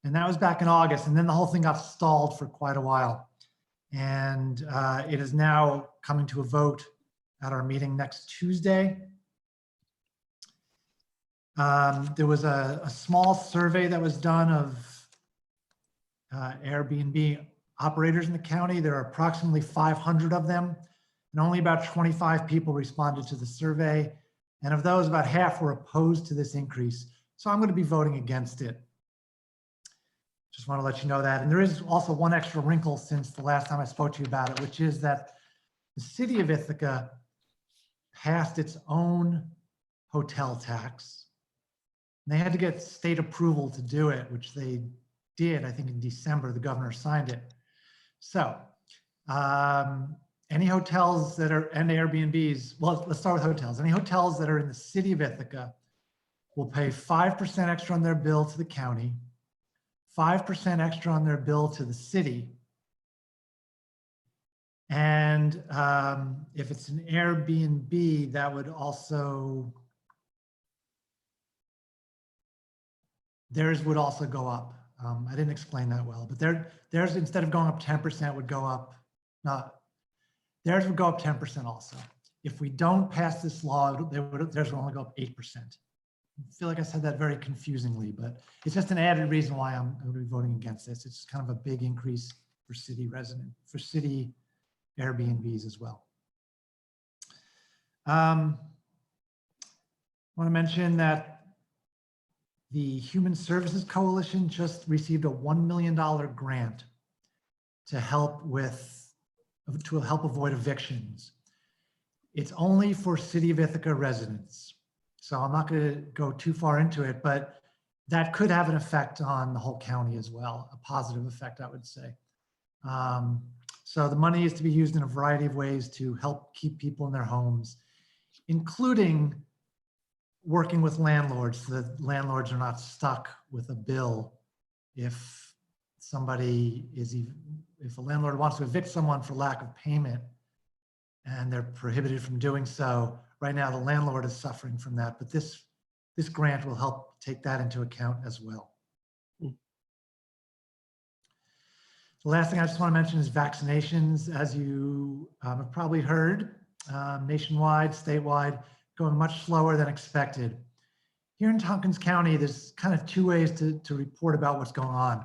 And that was back in August, and then the whole thing got stalled for quite a while. And it is now coming to a vote at our meeting next Tuesday. There was a small survey that was done of Airbnb operators in the county. There are approximately 500 of them, and only about 25 people responded to the survey. And of those, about half were opposed to this increase. So I'm going to be voting against it. Just want to let you know that. And there is also one extra wrinkle since the last time I spoke to you about it, which is that the city of Ithaca passed its own hotel tax. And they had to get state approval to do it, which they did, I think in December, the governor signed it. So any hotels that are, and Airbnbs, well, let's start with hotels. Any hotels that are in the city of Ithaca will pay 5% extra on their bill to the county, 5% extra on their bill to the city. And if it's an Airbnb, that would also, theirs would also go up. I didn't explain that well, but theirs, instead of going up 10%, would go up, theirs would go up 10% also. If we don't pass this law, theirs will only go up 8%. I feel like I said that very confusingly, but it's just an added reason why I'm going to be voting against this. It's kind of a big increase for city Airbnbs as well. I want to mention that the Human Services Coalition just received a $1 million grant to help avoid evictions. It's only for City of Ithaca residents. So I'm not going to go too far into it, but that could have an effect on the whole county as well, a positive effect, I would say. So the money is to be used in a variety of ways to help keep people in their homes, including working with landlords so that landlords are not stuck with a bill if somebody is, if a landlord wants to evict someone for lack of payment and they're prohibited from doing so, right now the landlord is suffering from that, but this grant will help take that into account as well. The last thing I just want to mention is vaccinations. As you have probably heard, nationwide, statewide, going much slower than expected. Here in Tompkins County, there's kind of two ways to report about what's going on.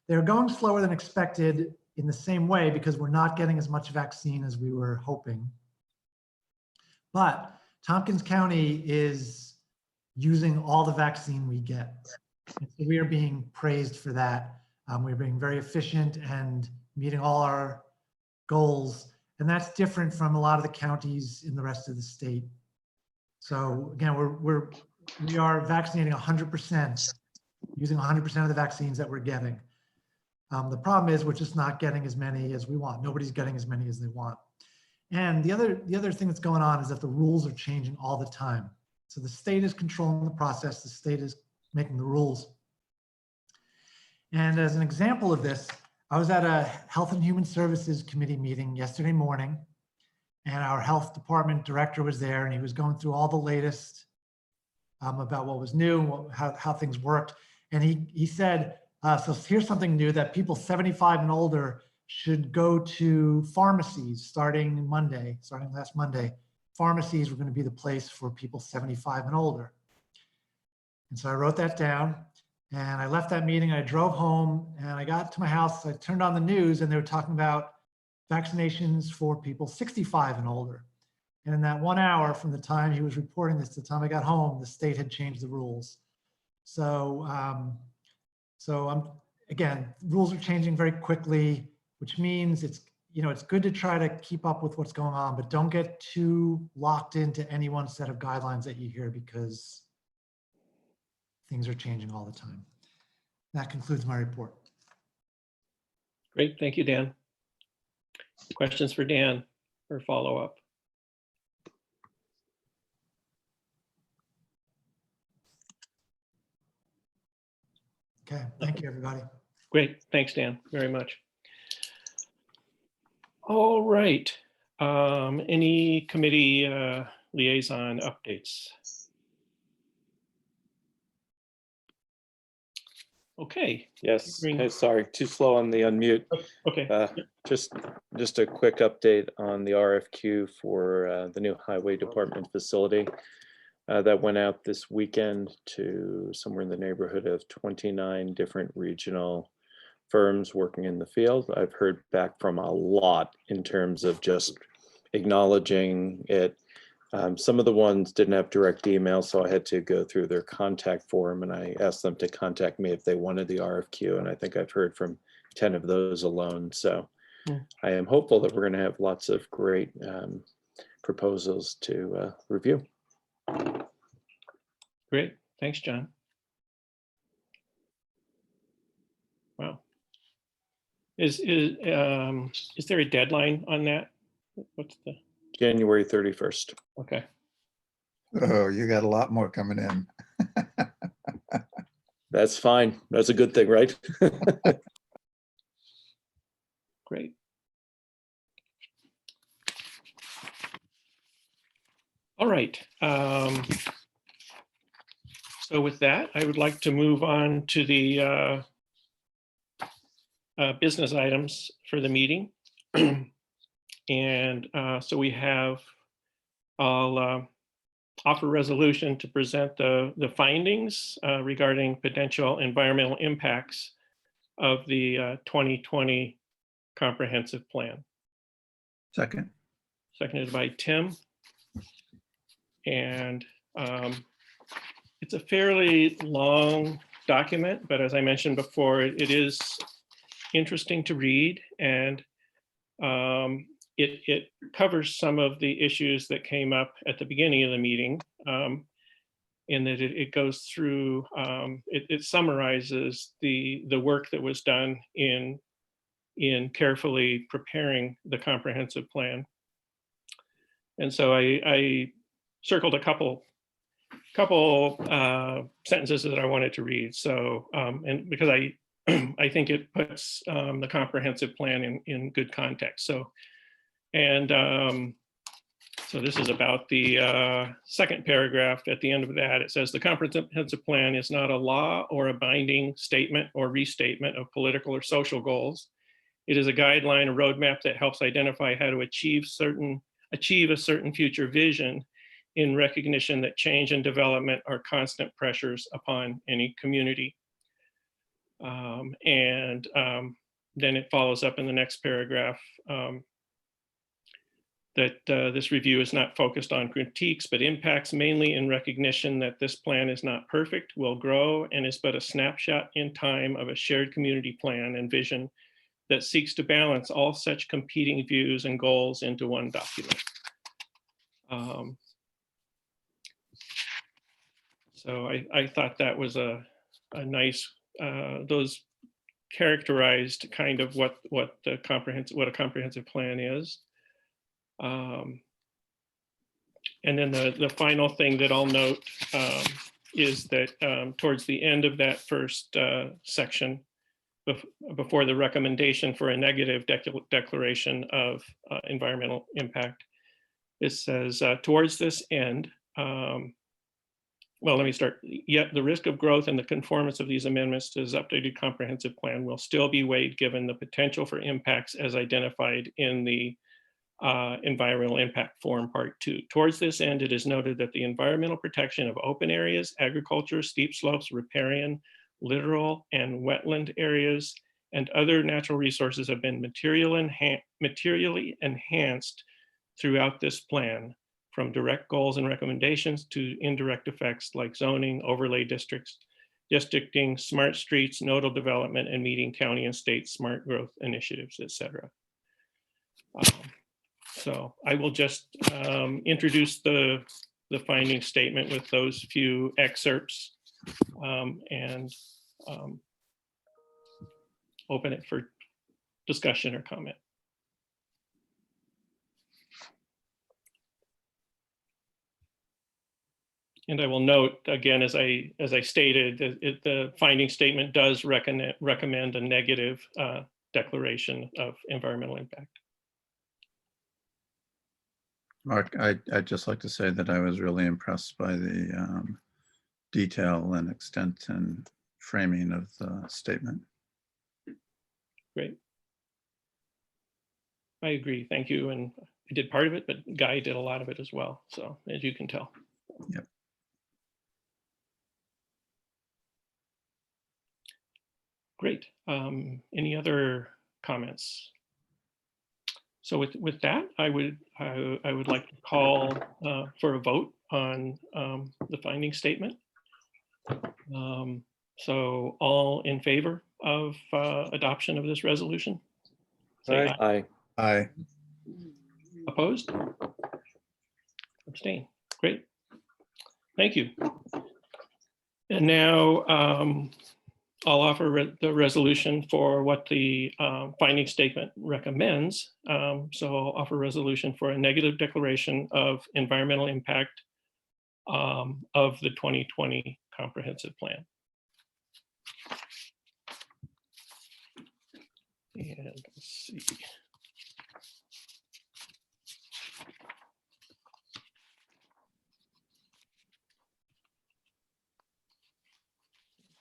They're going slower than expected in the same way because we're not getting as much vaccine as we were hoping. But Tompkins County is using all the vaccine we get. And so we are being praised for that. We're being very efficient and meeting all our goals. And that's different from a lot of the counties in the rest of the state. So again, we are vaccinating 100%, using 100% of the vaccines that we're getting. The problem is we're just not getting as many as we want. Nobody's getting as many as they want. And the other thing that's going on is that the rules are changing all the time. So the state is controlling the process. The state is making the rules. And as an example of this, I was at a Health and Human Services Committee meeting yesterday morning, and our health department director was there, and he was going through all the latest about what was new, how things worked. And he said, so here's something new, that people 75 and older should go to pharmacies starting last Monday. Pharmacies were going to be the place for people 75 and older. And so I wrote that down. And I left that meeting, I drove home, and I got to my house, I turned on the news, and they were talking about vaccinations for people 65 and older. And in that 1 hour from the time he was reporting this to the time I got home, the state had changed the rules. So, again, rules are changing very quickly, which means it's good to try to keep up with what's going on, but don't get too locked into any one set of guidelines that you hear, because things are changing all the time. That concludes my report. Great, thank you, Dan. Questions for Dan or follow-up? Okay, thank you, everybody. Great, thanks, Dan, very much. All right, any committee liaison updates? Okay. Yes, Green. hey, sorry, too slow on the unmute. Okay. Just a quick update on the RFQ for the new highway department facility that went out this weekend to somewhere in the neighborhood of 29 different regional firms working in the field. I've heard back from a lot in terms of just acknowledging it. Some of the ones didn't have direct email, so I had to go through their contact form, and I asked them to contact me if they wanted the RFQ, and I think I've heard from 10 of those alone. So I am hopeful that we're going to have lots of great proposals to review. Great, thanks, John. Wow. Is there a deadline on that? What's the? January 31st. Okay. Oh, you got a lot more coming in. That's fine. That's a good thing, right? Great. All right. So with that, I would like to move on to the business items for the meeting. And so we have, I'll offer resolution to present the findings regarding potential environmental impacts of the 2020 comprehensive plan. Second. Seconded by Tim. And it's a fairly long document, but as I mentioned before, it is interesting to read, and it covers some of the issues that came up at the beginning of the meeting, in that it goes through, it summarizes the work that was done in carefully preparing the comprehensive plan. And so I circled a couple sentences that I wanted to read. So, and because I think it puts the comprehensive plan in good context. So, and so this is about the second paragraph. At the end of that, it says the comprehensive plan is not a law or a binding statement or restatement of political or social goals. It is a guideline, a roadmap that helps identify how to achieve a certain future vision, in recognition that change and development are constant pressures upon any community. Then it follows up in the next paragraph that this review is not focused on critiques, but impacts, mainly in recognition that this plan is not perfect, will grow, and is but a snapshot in time of a shared community plan and vision that seeks to balance all such competing views and goals into one document. So I thought that was a nice, those characterized kind of what a comprehensive plan is. And then the final thing that I'll note is that towards the end of that first section, before the recommendation for a negative declaration of environmental impact, it says, towards this end, well, let me start. Yet the risk of growth and the conformance of these amendments to this updated comprehensive plan will still be weighed given the potential for impacts as identified in the environmental impact form part 2. Towards this end, it is noted that the environmental protection of open areas, agriculture, steep slopes, riparian, littoral and wetland areas, and other natural resources have been materially enhanced throughout this plan, from direct goals and recommendations to indirect effects like zoning, overlay districts, districting, smart streets, nodal development, and meeting county and state smart growth initiatives, etc. So I will just introduce the finding statement with those few excerpts and open it for discussion or comment. And I will note again, as I stated, the finding statement does recommend a negative declaration of environmental impact. Mark, I'd just like to say that I was really impressed by the detail and extent and framing of the statement. Great. I agree. Thank you. And I did part of it, but Guy did a lot of it as well. So as you can tell. Yep. Great. Any other comments? So with that, I would like to call for a vote on the finding statement. So all in favor of adoption of this resolution? Say Aye. aye. Aye. Opposed? Abstain. Great. Thank you. And now I'll offer the resolution for what the finding statement recommends. So I'll offer resolution for a negative declaration of environmental impact of the 2020 comprehensive plan. And let's see.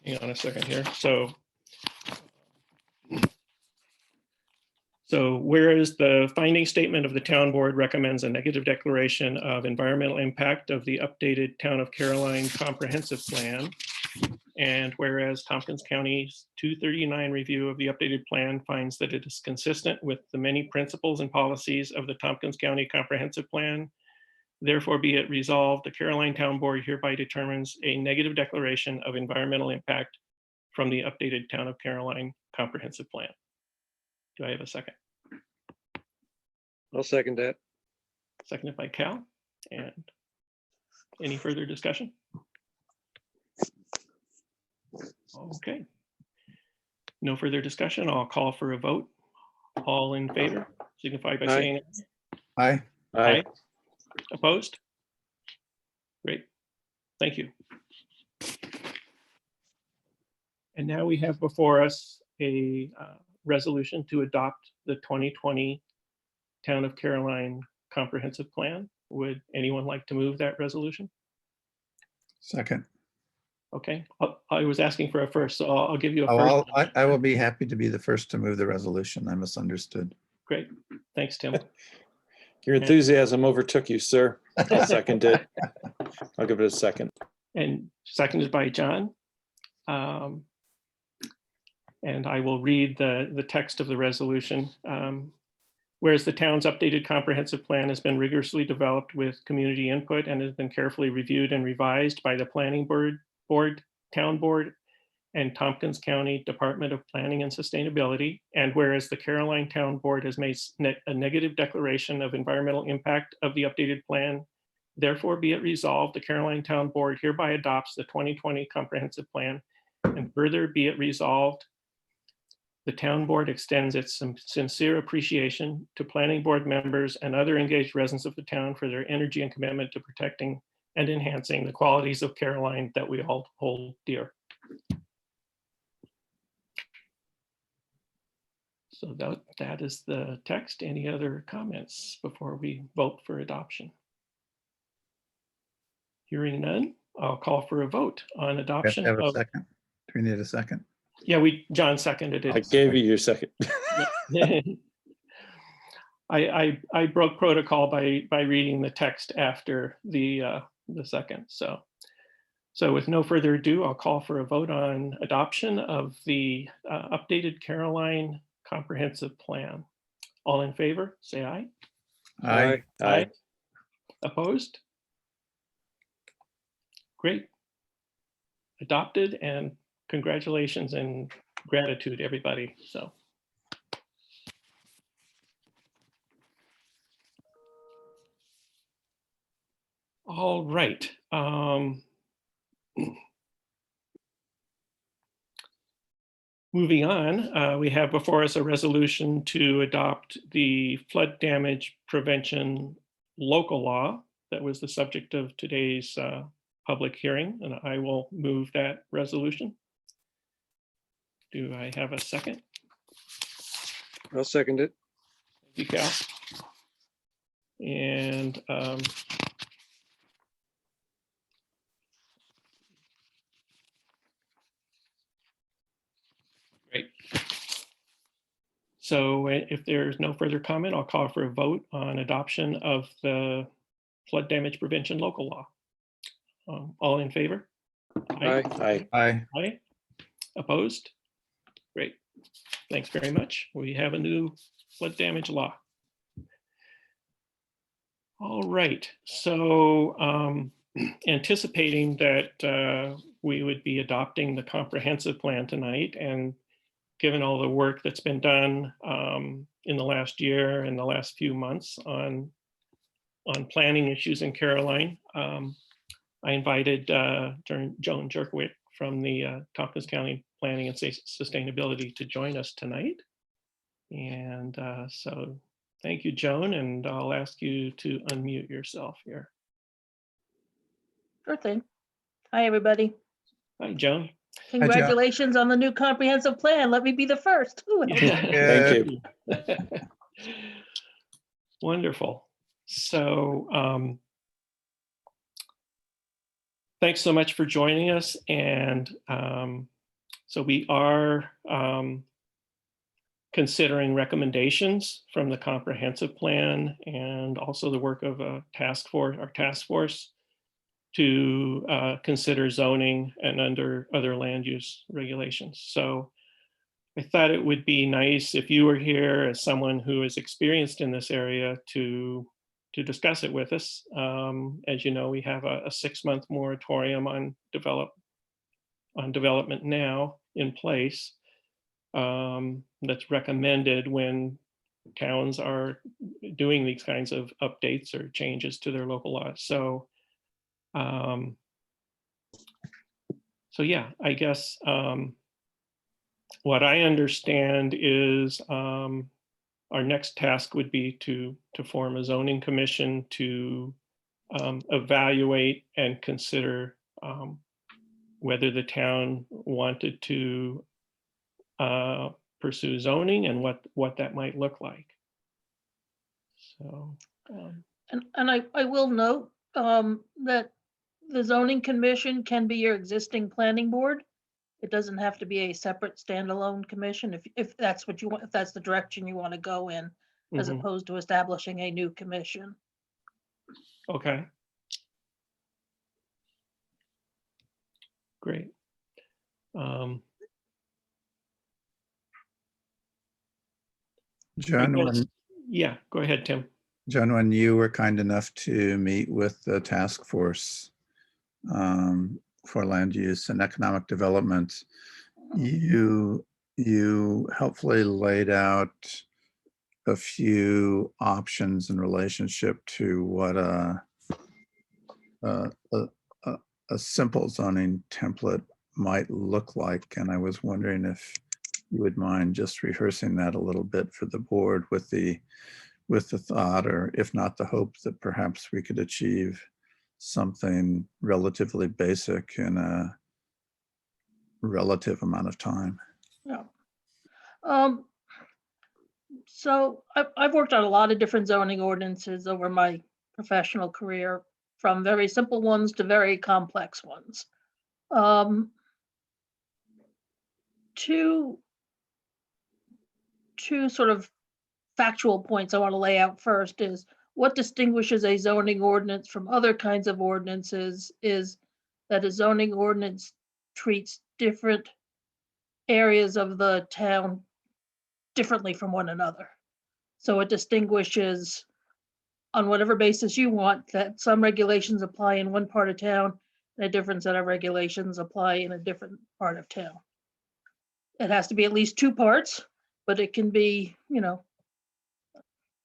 Hang on a second here. So whereas the finding statement of the town board recommends a negative declaration of environmental impact of the updated Town of Caroline comprehensive plan, and whereas Tompkins County's 239 review of the updated plan finds that it is consistent with the many principles and policies of the Tompkins County comprehensive plan, therefore be it resolved, the Caroline Town Board hereby determines a negative declaration of environmental impact from the updated Town of Caroline comprehensive plan. Do I have a second? I'll second that. Seconded by Cal. And any further discussion? Okay. No further discussion. I'll call for a vote. All in favor, signify by Aye. saying Aye. aye. Opposed? Great. Thank you. And now we have before us a resolution to adopt the 2020 Town of Caroline Comprehensive Plan. Would anyone like to move that resolution? Second. Okay, I was asking for a first, so I'll give you a Oh, first. I will be happy to be the first to move the resolution. I misunderstood. Great, thanks, Tim. Your enthusiasm overtook you, sir. I'll second it. I'll give it a second. And seconded by John. And I will read the text of the resolution. Whereas the town's updated comprehensive plan has been rigorously developed with community input and has been carefully reviewed and revised by the planning board, town board, and Tompkins County Department of Planning and Sustainability. And whereas the Caroline Town Board has made a negative declaration of environmental impact of the updated plan, therefore be it resolved, the Caroline Town Board hereby adopts the 2020 comprehensive plan. And further be it resolved, the town board extends its sincere appreciation to planning board members and other engaged residents of the town for their energy and commitment to protecting and enhancing the qualities of Caroline that we all hold dear. So that is the text. Any other comments before we vote for adoption? Hearing none, I'll call for a vote on We have adoption to have a of, second. Do we need a second? yeah, John seconded it. I gave you your second. I broke protocol by reading the text after the second. So with no further ado, I'll call for a vote on adoption of the updated Caroline Comprehensive Plan. All in favor, say aye. Aye. Aye. Opposed? Great. Adopted, and congratulations and gratitude, everybody. So. All right. Moving on, we have before us a resolution to adopt the flood damage prevention local law that was the subject of today's public hearing, and I will move that resolution. Do I have a second? I'll second it. Thank you, Cal. And great. So if there's no further comment, I'll call for a vote on adoption of the flood damage prevention local law. All in favor? Aye. Aye. Aye. Aye. Opposed? Great. Thanks very much. We have a new flood damage law. All right. So anticipating that we would be adopting the comprehensive plan tonight, and given all the work that's been done in the last year and the last few months on planning issues in Caroline, I invited Joan Jerkowick from the Tompkins County Planning and Sustainability to join us tonight. And so thank you, Joan, and I'll ask you to unmute yourself here. Sure thing. Hi, everybody. Hi, Joan. Congratulations on the new comprehensive plan. Let me be the first. Ooh, Thank you. Wonderful. So thanks so much for joining us. And so we are considering recommendations from the comprehensive plan and also the work of a task force to consider zoning and under other land use regulations. So I thought it would be nice if you were here as someone who is experienced in this area to discuss it with us. As you know, we have a 6-month moratorium on development now in place that's recommended when towns are doing these kinds of updates or changes to their local laws. So yeah, I guess what I understand is our next task would be to form a zoning commission to evaluate and consider whether the town wanted to pursue zoning and what that might look like. So, And I will note that the zoning commission can be your existing planning board. It doesn't have to be a separate standalone commission if that's what you want, if that's the direction you want to go in, as mhm, opposed to establishing a new commission. okay. Great. John, guess- when, Yeah, go ahead, Tim. John, when you were kind enough to meet with the task force for land use and economic development, you helpfully laid out a few options in relationship to what a simple zoning template might look like. And I was wondering if you would mind just rehearsing that a little bit for the board with the thought, or if not, the hope that perhaps we could achieve something relatively basic in a relative amount of time. Yeah. So I've worked on a lot of different zoning ordinances over my professional career, from very simple ones to very complex ones. Two sort of factual points I want to lay out first is what distinguishes a zoning ordinance from other kinds of ordinances is that a zoning ordinance treats different areas of the town differently from one another. So it distinguishes on whatever basis you want that some regulations apply in one part of town and a different set of regulations apply in a different part of town. It has to be at least two parts, but it can be,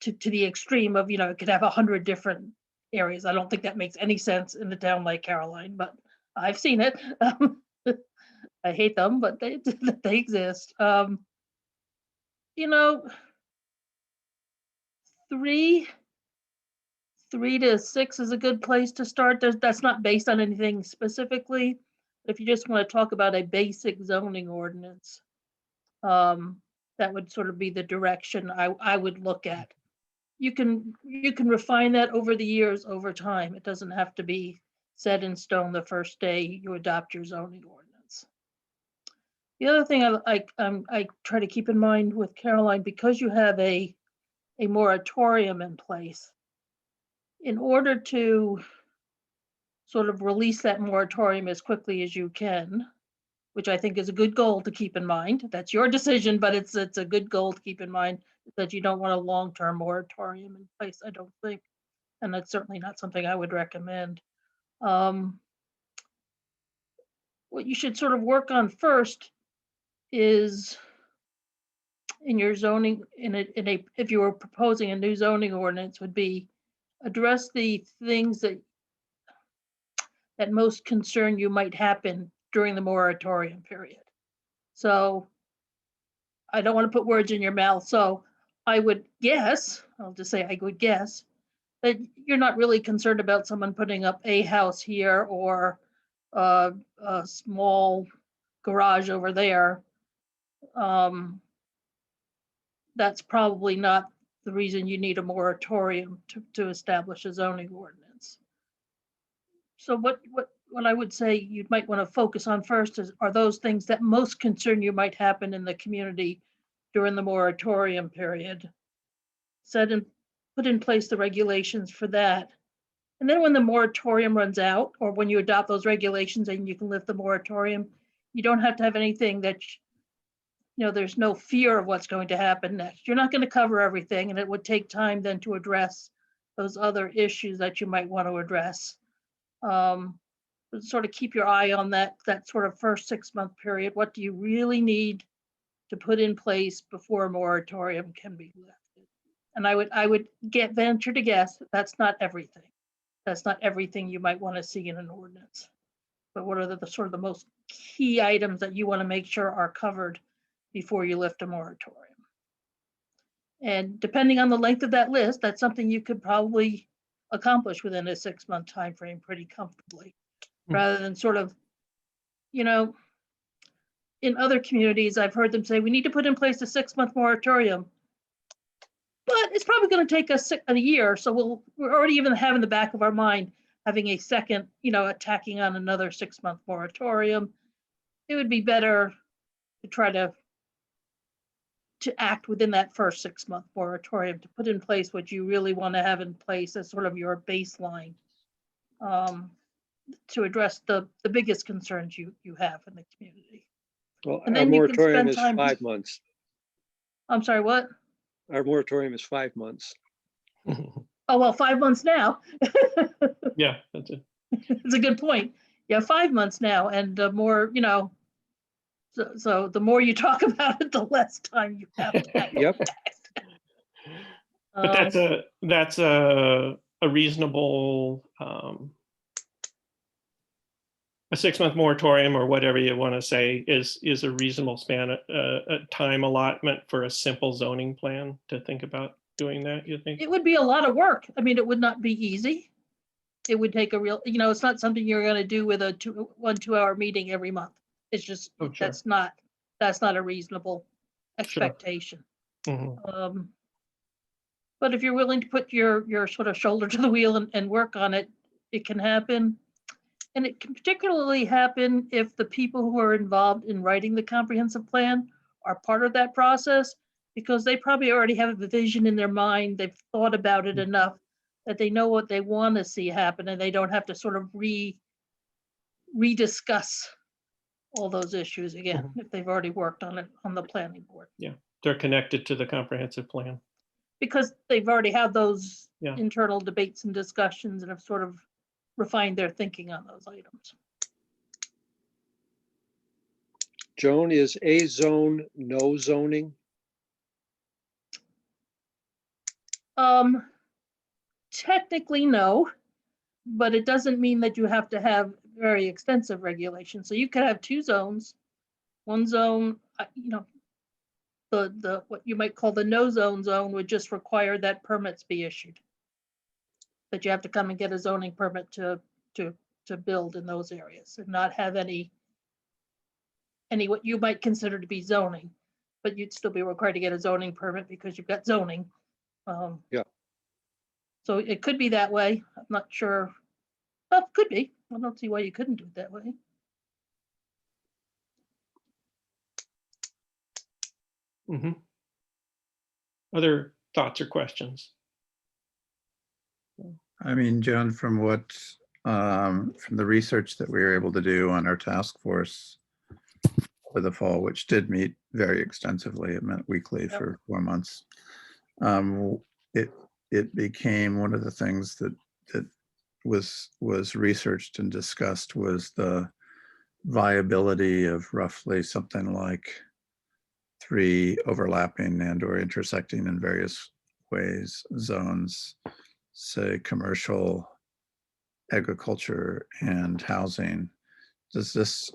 to the extreme of, it could have 100 different areas. I don't think that makes any sense in a town like Caroline, but I've seen it. I hate them, but they exist. Three to six is a good place to start. That's not based on anything specifically. If you just want to talk about a basic zoning ordinance, that would sort of be the direction I would look at. You can refine that over the years, over time. It doesn't have to be set in stone the first day you adopt your zoning ordinance. The other thing I try to keep in mind with Caroline, because you have a moratorium in place, in order to sort of release that moratorium as quickly as you can, which I think is a good goal to keep in mind. That's your decision, but it's a good goal to keep in mind, that you don't want a long-term moratorium in place, I don't think. And that's certainly not something I would recommend. What you should sort of work on first is in your zoning, if you were proposing a new zoning ordinance, would be address the things that most concern you might happen during the moratorium period. So I don't want to put words in your mouth. So I would guess, I'll just say I would guess, that you're not really concerned about someone putting up a house here or a small garage over there. That's probably not the reason you need a moratorium to establish a zoning ordinance. So what I would say you might want to focus on first are those things that most concern you might happen in the community during the moratorium period. Put in place the regulations for that. And then when the moratorium runs out, or when you adopt those regulations and you can lift the moratorium, you don't have to have anything that, there's no fear of what's going to happen next. You're not going to cover everything, and it would take time then to address those other issues that you might want to address. Sort of keep your eye on that sort of first 6-month period. What do you really need to put in place before a moratorium can be lifted? And I would venture to guess that's not everything. That's not everything you might want to see in an ordinance. But what are the sort of the most key items that you want to make sure are covered before you lift a moratorium? And depending on the length of that list, that's something you could probably accomplish within a 6-month time frame pretty comfortably, rather than sort of, you know, in other communities, I've heard them say, we need to put in place a 6-month moratorium. But it's probably going to take us a year. So we're already even having the back of our mind, having a second, attacking on another 6-month moratorium. It would be better to try to act within that first 6-month moratorium, to put in place what you really want to have in place as sort of your baseline, to address the biggest concerns you have in the community. Well, And our then you can moratorium spend is time- 5 months. I'm sorry, what? Our moratorium is 5 months. Oh, well, 5 months now. Yeah, that's it. It's a good point. Yeah, 5 months now, and more, so the more you talk about it, the less time you have to act. Yep. But that's a reasonable, a 6-month moratorium, or whatever you want to say, is a reasonable span, a time allotment for a simple zoning plan to think about doing that, you think? It would be a lot of work. I mean, it would not be easy. It would take a real, it's not something you're going to do with a 2-hour meeting every month. It's just, Oh, sure. that's not a reasonable expectation. Mhm. But if you're willing to put your sort of shoulder to the wheel and work on it, it can happen. And it can particularly happen if the people who are involved in writing the comprehensive plan are part of that process, because they probably already have a vision in their mind. They've thought about it enough that they know what they want to see happen, and they don't have to sort of rediscuss all those issues again if they've already worked on it on the planning board, They're connected to the comprehensive plan. because they've already had those Yeah. internal debates and discussions and have sort of refined their thinking on those items. Joan, is a zone no zoning? Technically, no, but it doesn't mean that you have to have very extensive regulations. So you could have 2 zones. One zone, the what you might call the no zone would just require that permits be issued. That you have to come and get a zoning permit to build in those areas, and not have any what you might consider to be zoning, but you'd still be required to get a zoning permit because you've got zoning. Yeah. So it could be that way. I'm not sure. Well, it could be. I don't see why you couldn't do it that way. Mhm. Other thoughts or questions? I mean, Joan, from from the research that we were able to do on our task force for the fall, which did meet very extensively, it met weekly for 4 months. It became one of the things that was researched and discussed was the viability of roughly something like 3 overlapping and or intersecting in various ways zones, say commercial, agriculture, and housing. Does this,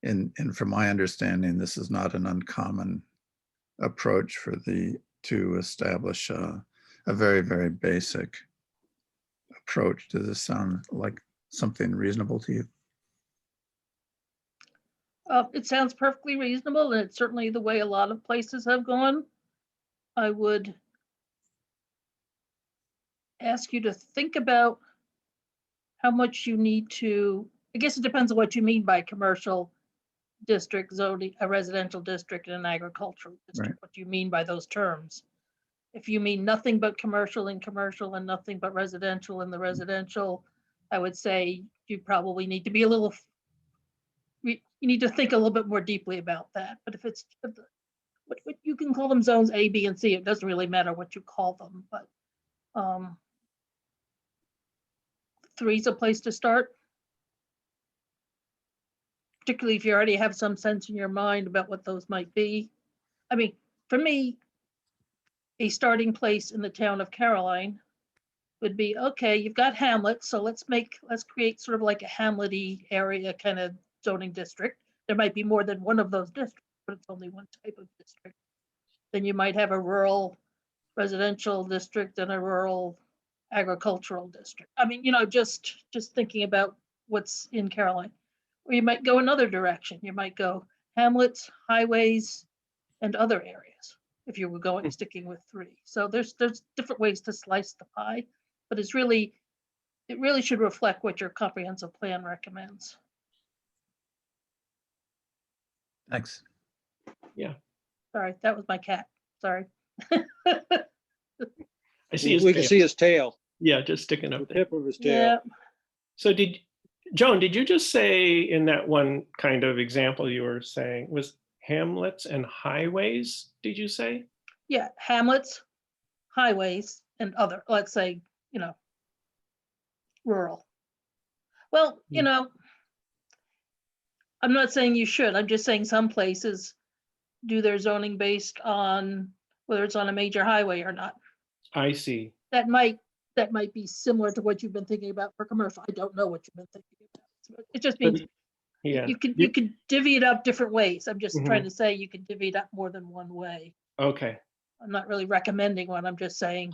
and from my understanding, this is not an uncommon approach to establish a very, very basic approach. Does this sound like something reasonable to you? It sounds perfectly reasonable, and it's certainly the way a lot of places have gone. I would ask you to think about how much you need to, I guess it depends on what you mean by commercial district zoning, a residential district, and an agricultural district. Right. What do you mean by those terms? If you mean nothing but commercial and commercial and nothing but residential in the residential, I would say you probably need to be you need to think a little bit more deeply about that. But if it's, what you can call them zones A, B, and C, it doesn't really matter what you call them, but 3 is a place to start. Particularly if you already have some sense in your mind about what those might be. I mean, for me, a starting place in the town of Caroline would be, okay, you've got Hamlet, so let's create sort of like a Hamlet-y area kind of zoning district. There might be more than one of those districts, but it's only one type of district. Then you might have a rural residential district and a rural agricultural district. I mean, just thinking about what's in Caroline. Or you might go another direction. You might go hamlets, highways, and other areas, if you were going, sticking with 3. So there's different ways to slice the pie, but it really should reflect what your comprehensive plan recommends. Thanks. Sorry, that was my cat. Sorry. I see his We can tail. see his tail, Yeah, just sticking the up there. tip of his Yeah, tail. So Joan, did you just say in that one kind of example you were saying was hamlets and highways, did you say? yeah, hamlets, highways, and other, let's say, rural. Well, I'm not saying you should, I'm just saying some places do their zoning based on whether it's on a major highway or not. I see. That might be similar to what you've been thinking about for commercial. I don't know what you've been thinking about. It just means Yeah. you can divvy it up different ways. I'm just trying Mhm. to say you can divvy it up more than one way. Okay. I'm not really recommending one. I'm just saying,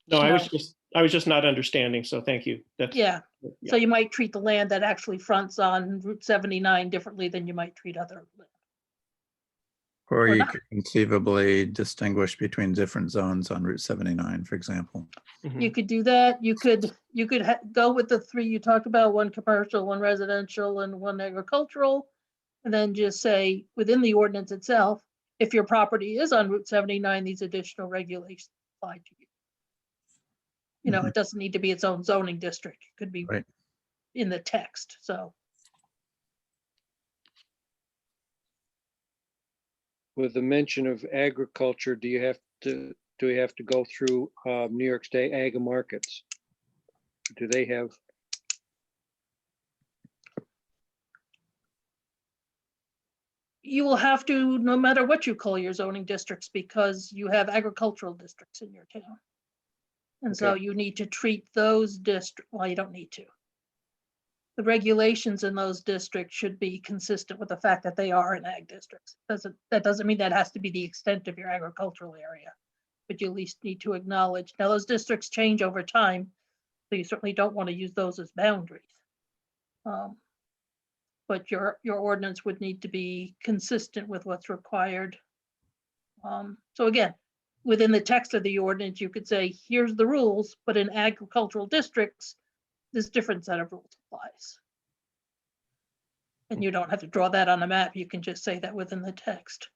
No, I No. was just not understanding. So thank you. That's yeah. So you might treat the land that actually fronts on Route 79 differently than you might treat other land. Or Or you not. could conceivably distinguish between different zones on Route 79, for example. Mhm. You could do that. You could go with the 3 you talked about, 1 commercial, 1 residential, and 1 agricultural. And then just say within the ordinance itself, if your property is on Route 79, these additional regulations apply to you. Mhm. It doesn't need to be its own zoning district. It could be Right. in the text. So With the mention of agriculture, do we have to go through New York State ag markets? Do they have? you will have to, no matter what you call your zoning districts, because you have agricultural districts in your town. And so Okay. you need to treat those well, you don't need to. The regulations in those districts should be consistent with the fact that they are in ag districts. That doesn't mean that has to be the extent of your agricultural area, but you at least need to acknowledge. Now, those districts change over time, so you certainly don't want to use those as boundaries. But your ordinance would need to be consistent with what's required. So again, within the text of the ordinance, you could say, here's the rules, but in agricultural districts, this different set of rules applies. And you don't have to draw that on a map. You can just say that within the text.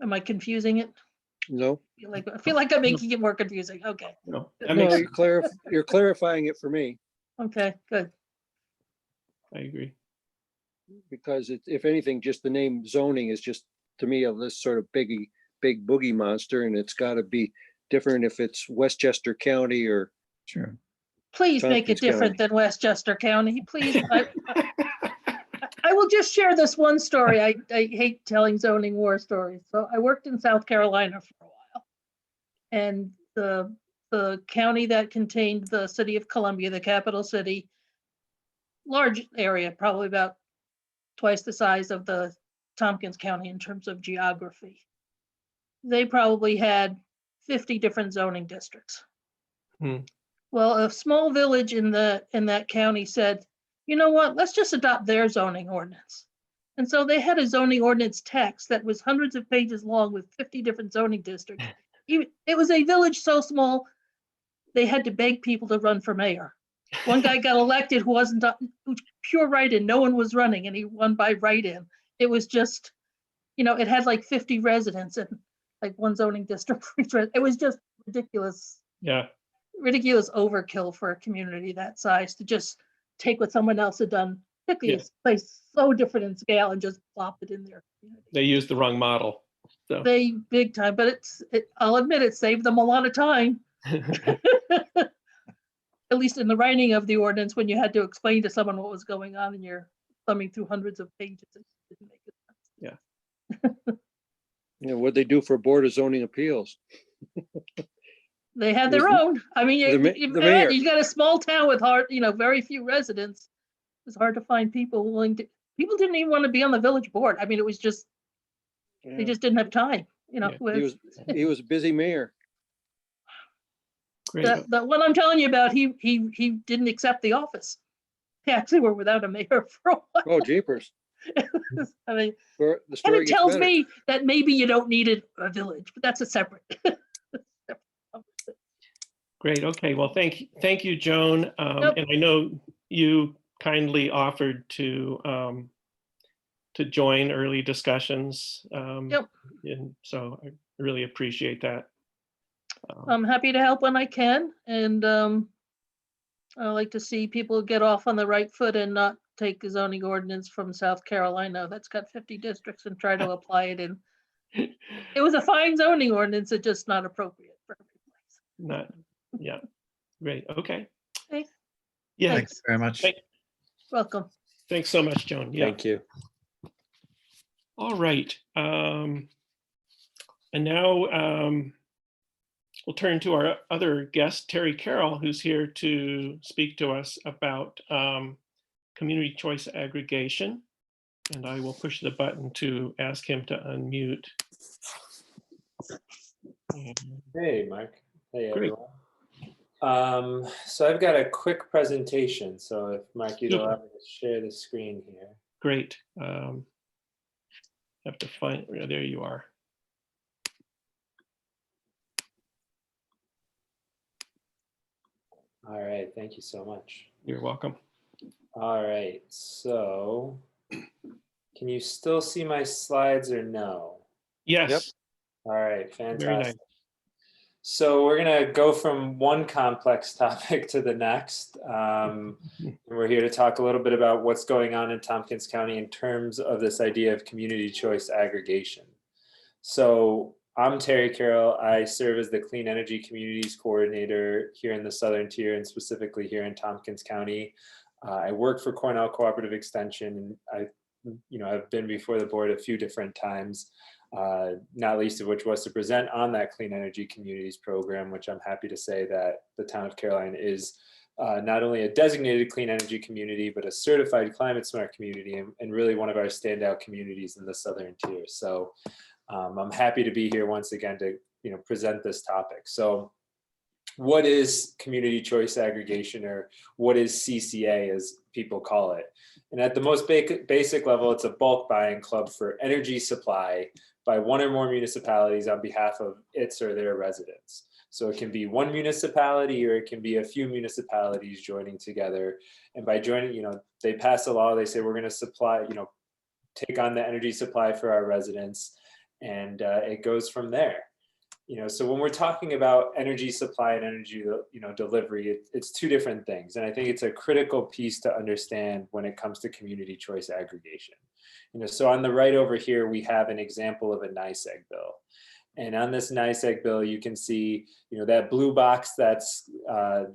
Am I confusing it? No, I feel like I'm making it more confusing. Okay, No, that no, makes you're clarifying it for me, okay, good. I agree. because if anything, just the name zoning is just, to me, of this sort of big boogie monster, and it's got to be different if it's Westchester County or Sure. Please make it Tompkins County. different than Westchester County, please. I will just share this one story. I hate telling zoning war stories. So I worked in South Carolina for a while. And the county that contained the city of Columbia, the capital city, large area, probably about twice the size of the Tompkins County in terms of geography. They probably had 50 different zoning districts. Hmm. Well, a small village in that county said, you know what, let's just adopt their zoning ordinance. And so they had a zoning ordinance text that was hundreds of pages long with 50 different zoning districts. It was a village so small, they had to beg people to run for mayor. One guy got elected who wasn't pure write-in, no one was running, and he won by write-in. It was just, it had like 50 residents and like one zoning district. It was just ridiculous. Yeah. Ridiculous overkill for a community that size to just take what someone else had done, particularly Yeah. a place so different in scale, and just plop it in their community. They used the wrong model. So They big time, but I'll admit it saved them a lot of time. At least in the writing of the ordinance, when you had to explain to someone what was going on and you're thumbing through hundreds of pages. It didn't make sense. what'd they do for Board of Zoning Appeals? They had their Was own. I mean, the mayor. you got a small town with very few residents. It's hard to find people willing to. People didn't even want to be on the village board. I mean, it was just they just didn't have time. Yeah. He was a busy mayor. great. The one I'm telling you about, he didn't accept the office. Actually, we're without a mayor for a while. Oh, jeepers. I mean, The and story it gets tells better. me that maybe you don't need a village, but that's a separate. Great. Okay. Well, thank you, Joan. Yep. And I know you kindly offered to join early discussions. Yep. And so I really appreciate that. I'm happy to help when I can, and I like to see people get off on the right foot and not take a zoning ordinance from South Carolina that's got 50 districts and try to apply it in. It was a fine zoning ordinance, it's just not appropriate for every place. Not, yeah. Great. Okay. Okay. Yeah. Thanks very much. Thank- Welcome. Thanks so much, Joan. Yeah. Thank you. All right. And now we'll turn to our other guest, Terry Carroll, who's here to speak to us about community choice aggregation. And I will push the button to ask him to unmute. Hey, Mark. Hey, Great. everyone. So I've got a quick presentation. So if Mark, you'd Super. allow me to share the screen here. Great. Have to find, there you are. All right, thank you so much. You're welcome. All right, so can you still see my slides or no? Yes. All right, Very nice. fantastic. So we're gonna go from one complex topic to the next. And we're here to talk a little bit about what's going on in Tompkins County in terms of this idea of community choice aggregation. So I'm Terry Carroll. I serve as the Clean Energy Communities Coordinator here in the Southern Tier and specifically here in Tompkins County. I work for Cornell Cooperative Extension, and I've been before the board a few different times. Not least of which was to present on that Clean Energy Communities program, which I'm happy to say that the town of Caroline is not only a designated clean energy community, but a certified climate smart community, and really one of our standout communities in the Southern Tier. So I'm happy to be here once again to present this topic. So what is community choice aggregation, or what is CCA as people call it? And at the most basic level, it's a bulk buying club for energy supply by one or more municipalities on behalf of its or their residents. So it can be one municipality, or it can be a few municipalities joining together. And by joining, they pass a law, they say we're going to supply, take on the energy supply for our residents, and it goes from there. So when we're talking about energy supply and energy, delivery, it's two different things. And I think it's a critical piece to understand when it comes to community choice aggregation. So on the right over here, we have an example of a NYSEG bill. And on this NYSEG bill, you can see, that blue box that's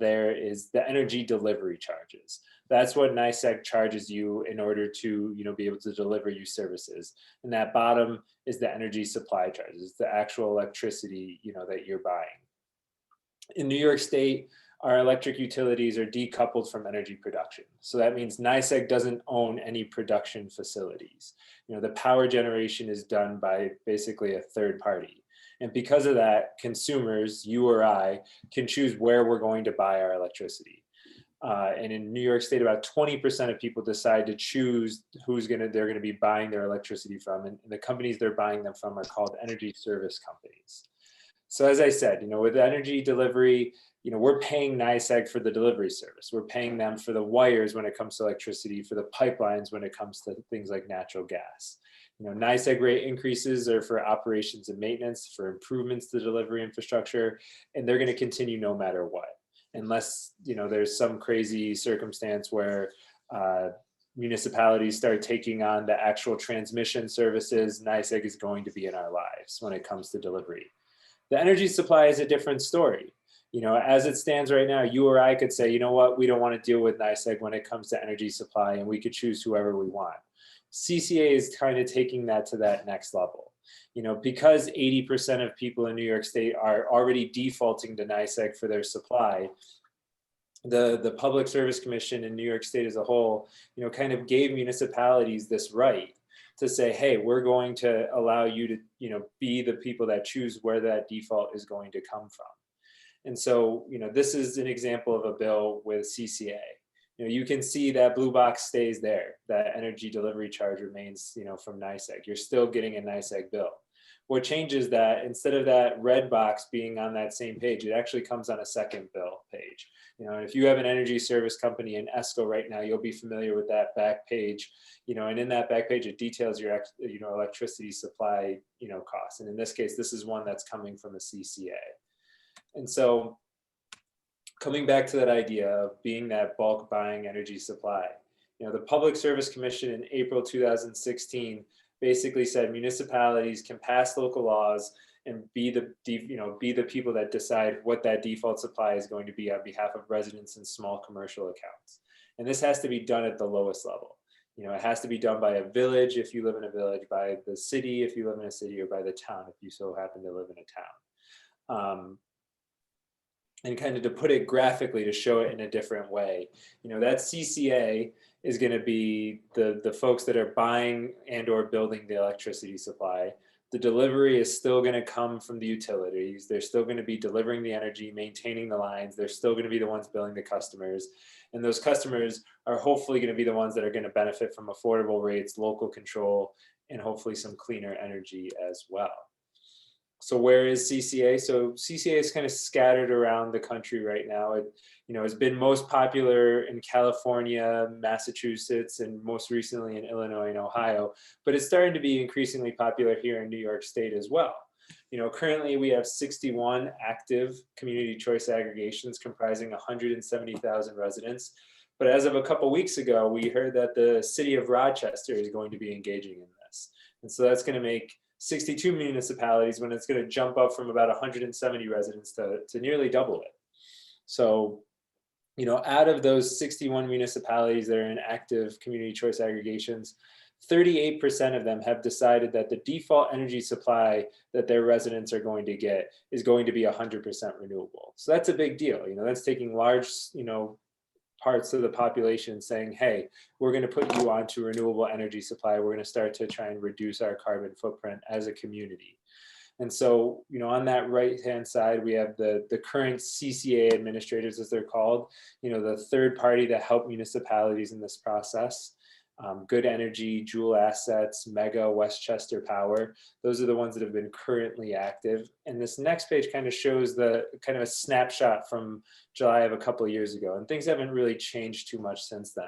there is the energy delivery charges. That's what NYSEG charges you in order to, be able to deliver you services. And that bottom is the energy supply charges, the actual electricity, that you're buying. In New York State, our electric utilities are decoupled from energy production. So that means NYSEG doesn't own any production facilities. The power generation is done by basically a third party. And because of that, consumers, you or I, can choose where we're going to buy our electricity. And in New York State, about 20% of people decide to choose they're going to be buying their electricity from. And the companies they're buying them from are called energy service companies. So as I said, with energy delivery, we're paying NYSEG for the delivery service. We're paying them for the wires when it comes to electricity, for the pipelines when it comes to things like natural gas. NYSEG rate increases are for operations and maintenance, for improvements to delivery infrastructure, and they're going to continue no matter what. Unless, there's some crazy circumstance where municipalities start taking on the actual transmission services, NYSEG is going to be in our lives when it comes to delivery. The energy supply is a different story. As it stands right now, you or I could say, you know what, we don't want to deal with NYSEG when it comes to energy supply, and we could choose whoever we want. CCA is kind of taking that to that next level. Because 80% of people in New York State are already defaulting to NYSEG for their supply, the Public Service Commission in New York State as a whole, kind of gave municipalities this right to say, hey, we're going to allow you to, be the people that choose where that default is going to come from. And so, this is an example of a bill with CCA. you can see that blue box stays there. That energy delivery charge remains, from NYSEG. You're still getting a NYSEG bill. What changes that, instead of that red box being on that same page, it actually comes on a second bill page. If you have an energy service company in ESCO right now, you'll be familiar with that back page, and in that back page, it details your, electricity supply, costs. And in this case, this is one that's coming from a CCA. And so coming back to that idea of being that bulk buying energy supply, the Public Service Commission in April 2016 basically said municipalities can pass local laws and be the people that decide what that default supply is going to be on behalf of residents and small commercial accounts. And this has to be done at the lowest level. It has to be done by a village if you live in a village, by the city if you live in a city, or by the town if you so happen to live in a town. And kind of to put it graphically, to show it in a different way, that CCA is going to be the folks that are buying and or building the electricity supply. The delivery is still going to come from the utilities. They're still going to be delivering the energy, maintaining the lines. They're still going to be the ones billing the customers. And those customers are hopefully going to be the ones that are going to benefit from affordable rates, local control, and hopefully some cleaner energy as well. So where is CCA? So CCA is kind of scattered around the country right now. It, has been most popular in California, Massachusetts, and most recently in Illinois and Ohio, but it's starting to be increasingly popular here in New York State as well. Currently we have 61 active community choice aggregations comprising 170,000 residents. But as of a couple weeks ago, we heard that the city of Rochester is going to be engaging in this. And so that's going to make 62 municipalities, when it's going to jump up from about 170 residents to nearly double it. So, out of those 61 municipalities that are in active community choice aggregations, 38% of them have decided that the default energy supply that their residents are going to get is going to be 100% renewable. So that's a big deal. That's taking large, parts of the population saying, hey, we're going to put you onto renewable energy supply. We're going to start to try and reduce our carbon footprint as a community. And so, on that right-hand side, we have the current CCA administrators, as they're called, the third party that help municipalities in this process. Good Energy, Joule Assets, Mega, Westchester Power. Those are the ones that have been currently active. And this next page kind of shows the kind of a snapshot from July of a couple of years ago. And things haven't really changed too much since then.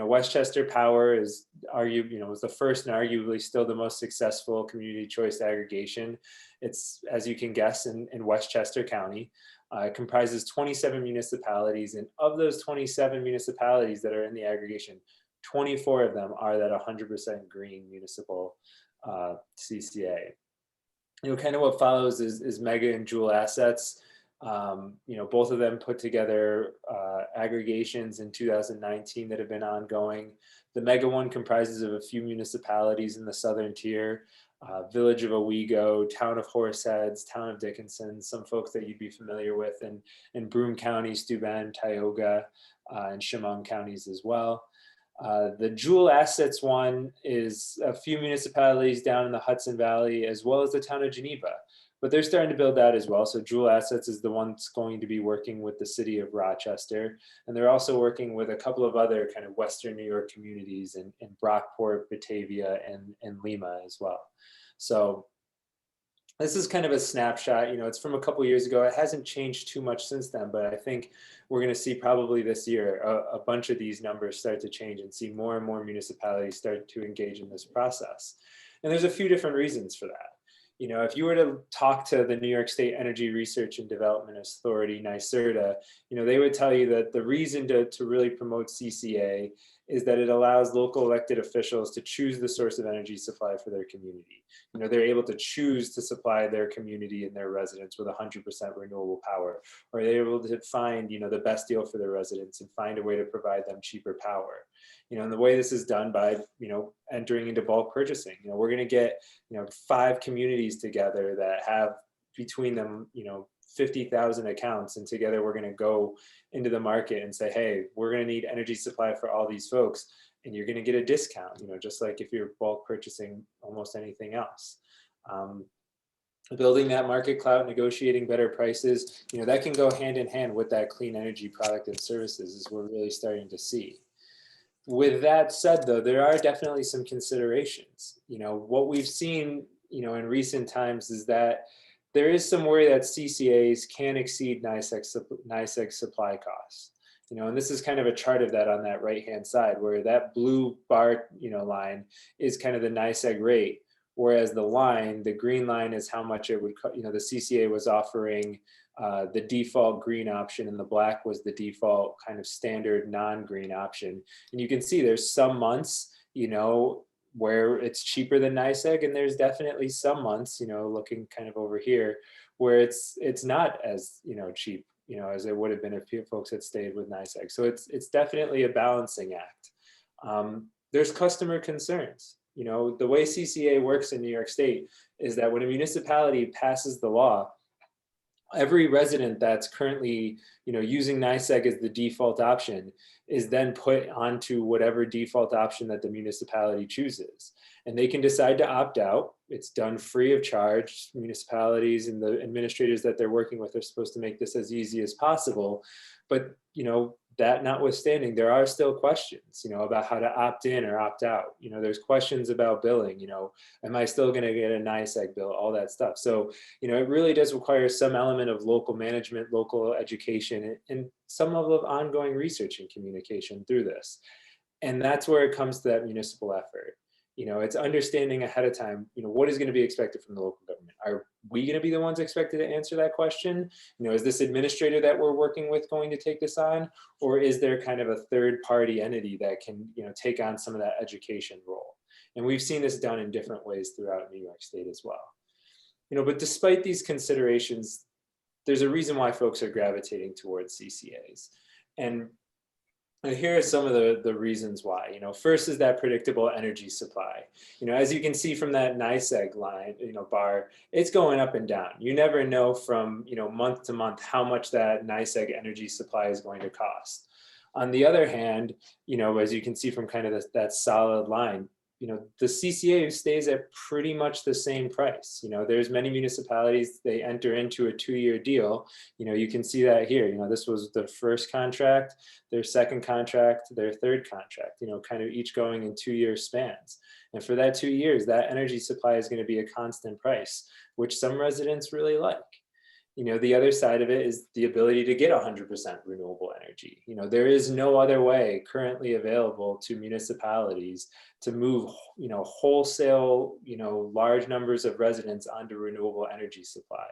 Westchester Power is was the first and arguably still the most successful community choice aggregation. It's, as you can guess, in Westchester County. It comprises 27 municipalities. And of those 27 municipalities that are in the aggregation, 24 of them are that 100% green municipal CCA. Kind of what follows is Mega and Joule Assets. Both of them put together aggregations in 2019 that have been ongoing. The Mega one comprises of a few municipalities in the southern tier, Village of Owego, Town of Horseheads, Town of Dickinson, some folks that you'd be familiar with in Broome County, Steuben, Tioga, and Chemung counties as well. The Joule Assets one is a few municipalities down in the Hudson Valley, as well as the town of Geneva, but they're starting to build that as well. So Joule Assets is the one that's going to be working with the city of Rochester. And they're also working with a couple of other kind of Western New York communities in Brockport, Batavia, and Lima as well. So this is kind of a snapshot. It's from a couple of years ago. It hasn't changed too much since then, but I think we're going to see probably this year a bunch of these numbers start to change and see more and more municipalities start to engage in this process. And there's a few different reasons for that. If you were to talk to the New York State Energy Research and Development Authority, NYSERDA, they would tell you that the reason to really promote CCA is that it allows local elected officials to choose the source of energy supply for their community. They're able to choose to supply their community and their residents with 100% renewable power, or they're able to find, the best deal for their residents and find a way to provide them cheaper power. And the way this is done by, entering into bulk purchasing. We're going to get, 5 communities together that have between them, 50,000 accounts, and together we're going to go into the market and say, hey, we're going to need energy supply for all these folks, and you're going to get a discount, just like if you're bulk purchasing almost anything else. building that market clout, negotiating better prices, that can go hand in hand with that clean energy product and services, as we're really starting to see. With that said, though, there are definitely some considerations. What we've seen, in recent times is that there is some worry that CCAs can exceed NYSEG supply costs. And this is kind of a chart of that on that right-hand side, where that blue bar, line is kind of the NYSEG rate, whereas the green line is how much it would, the CCA was offering the default green option, and the black was the default kind of standard non-green option. And you can see there's some months, where it's cheaper than NYSEG, and there's definitely some months, looking kind of over here, where it's not as cheap, as it would have been if folks had stayed with NYSEG. So it's definitely a balancing act. There's customer concerns. The way CCA works in New York State is that when a municipality passes the law, every resident that's currently, using NYSEG as the default option is then put onto whatever default option that the municipality chooses. And they can decide to opt out. It's done free of charge. Municipalities and the administrators that they're working with are supposed to make this as easy as possible. But, that notwithstanding, there are still questions, about how to opt in or opt out. There's questions about billing, am I still going to get a NYSEG bill, all that stuff. So, it really does require some element of local management, local education, and some level of ongoing research and communication through this. And that's where it comes to that municipal effort. It's understanding ahead of time, what is going to be expected from the local government. Are we going to be the ones expected to answer that question? Is this administrator that we're working with going to take this on? Or is there kind of a third party entity that can, take on some of that education role? And we've seen this done in different ways throughout New York State as well. But despite these considerations, there's a reason why folks are gravitating towards CCAs. And here are some of the reasons why. First is that predictable energy supply. As you can see from that NYSEG line, bar, it's going up and down. You never know from, month to month how much that NYSEG energy supply is going to cost. On the other hand, as you can see from kind of that solid line, the CCA stays at pretty much the same price. There's many municipalities, they enter into a 2-year deal. You can see that here. This was the first contract, their second contract, their third contract, kind of each going in 2-year spans. And for that 2 years, that energy supply is going to be a constant price, which some residents really like. The other side of it is the ability to get 100% renewable energy. There is no other way currently available to municipalities to move, wholesale, large numbers of residents onto renewable energy supply.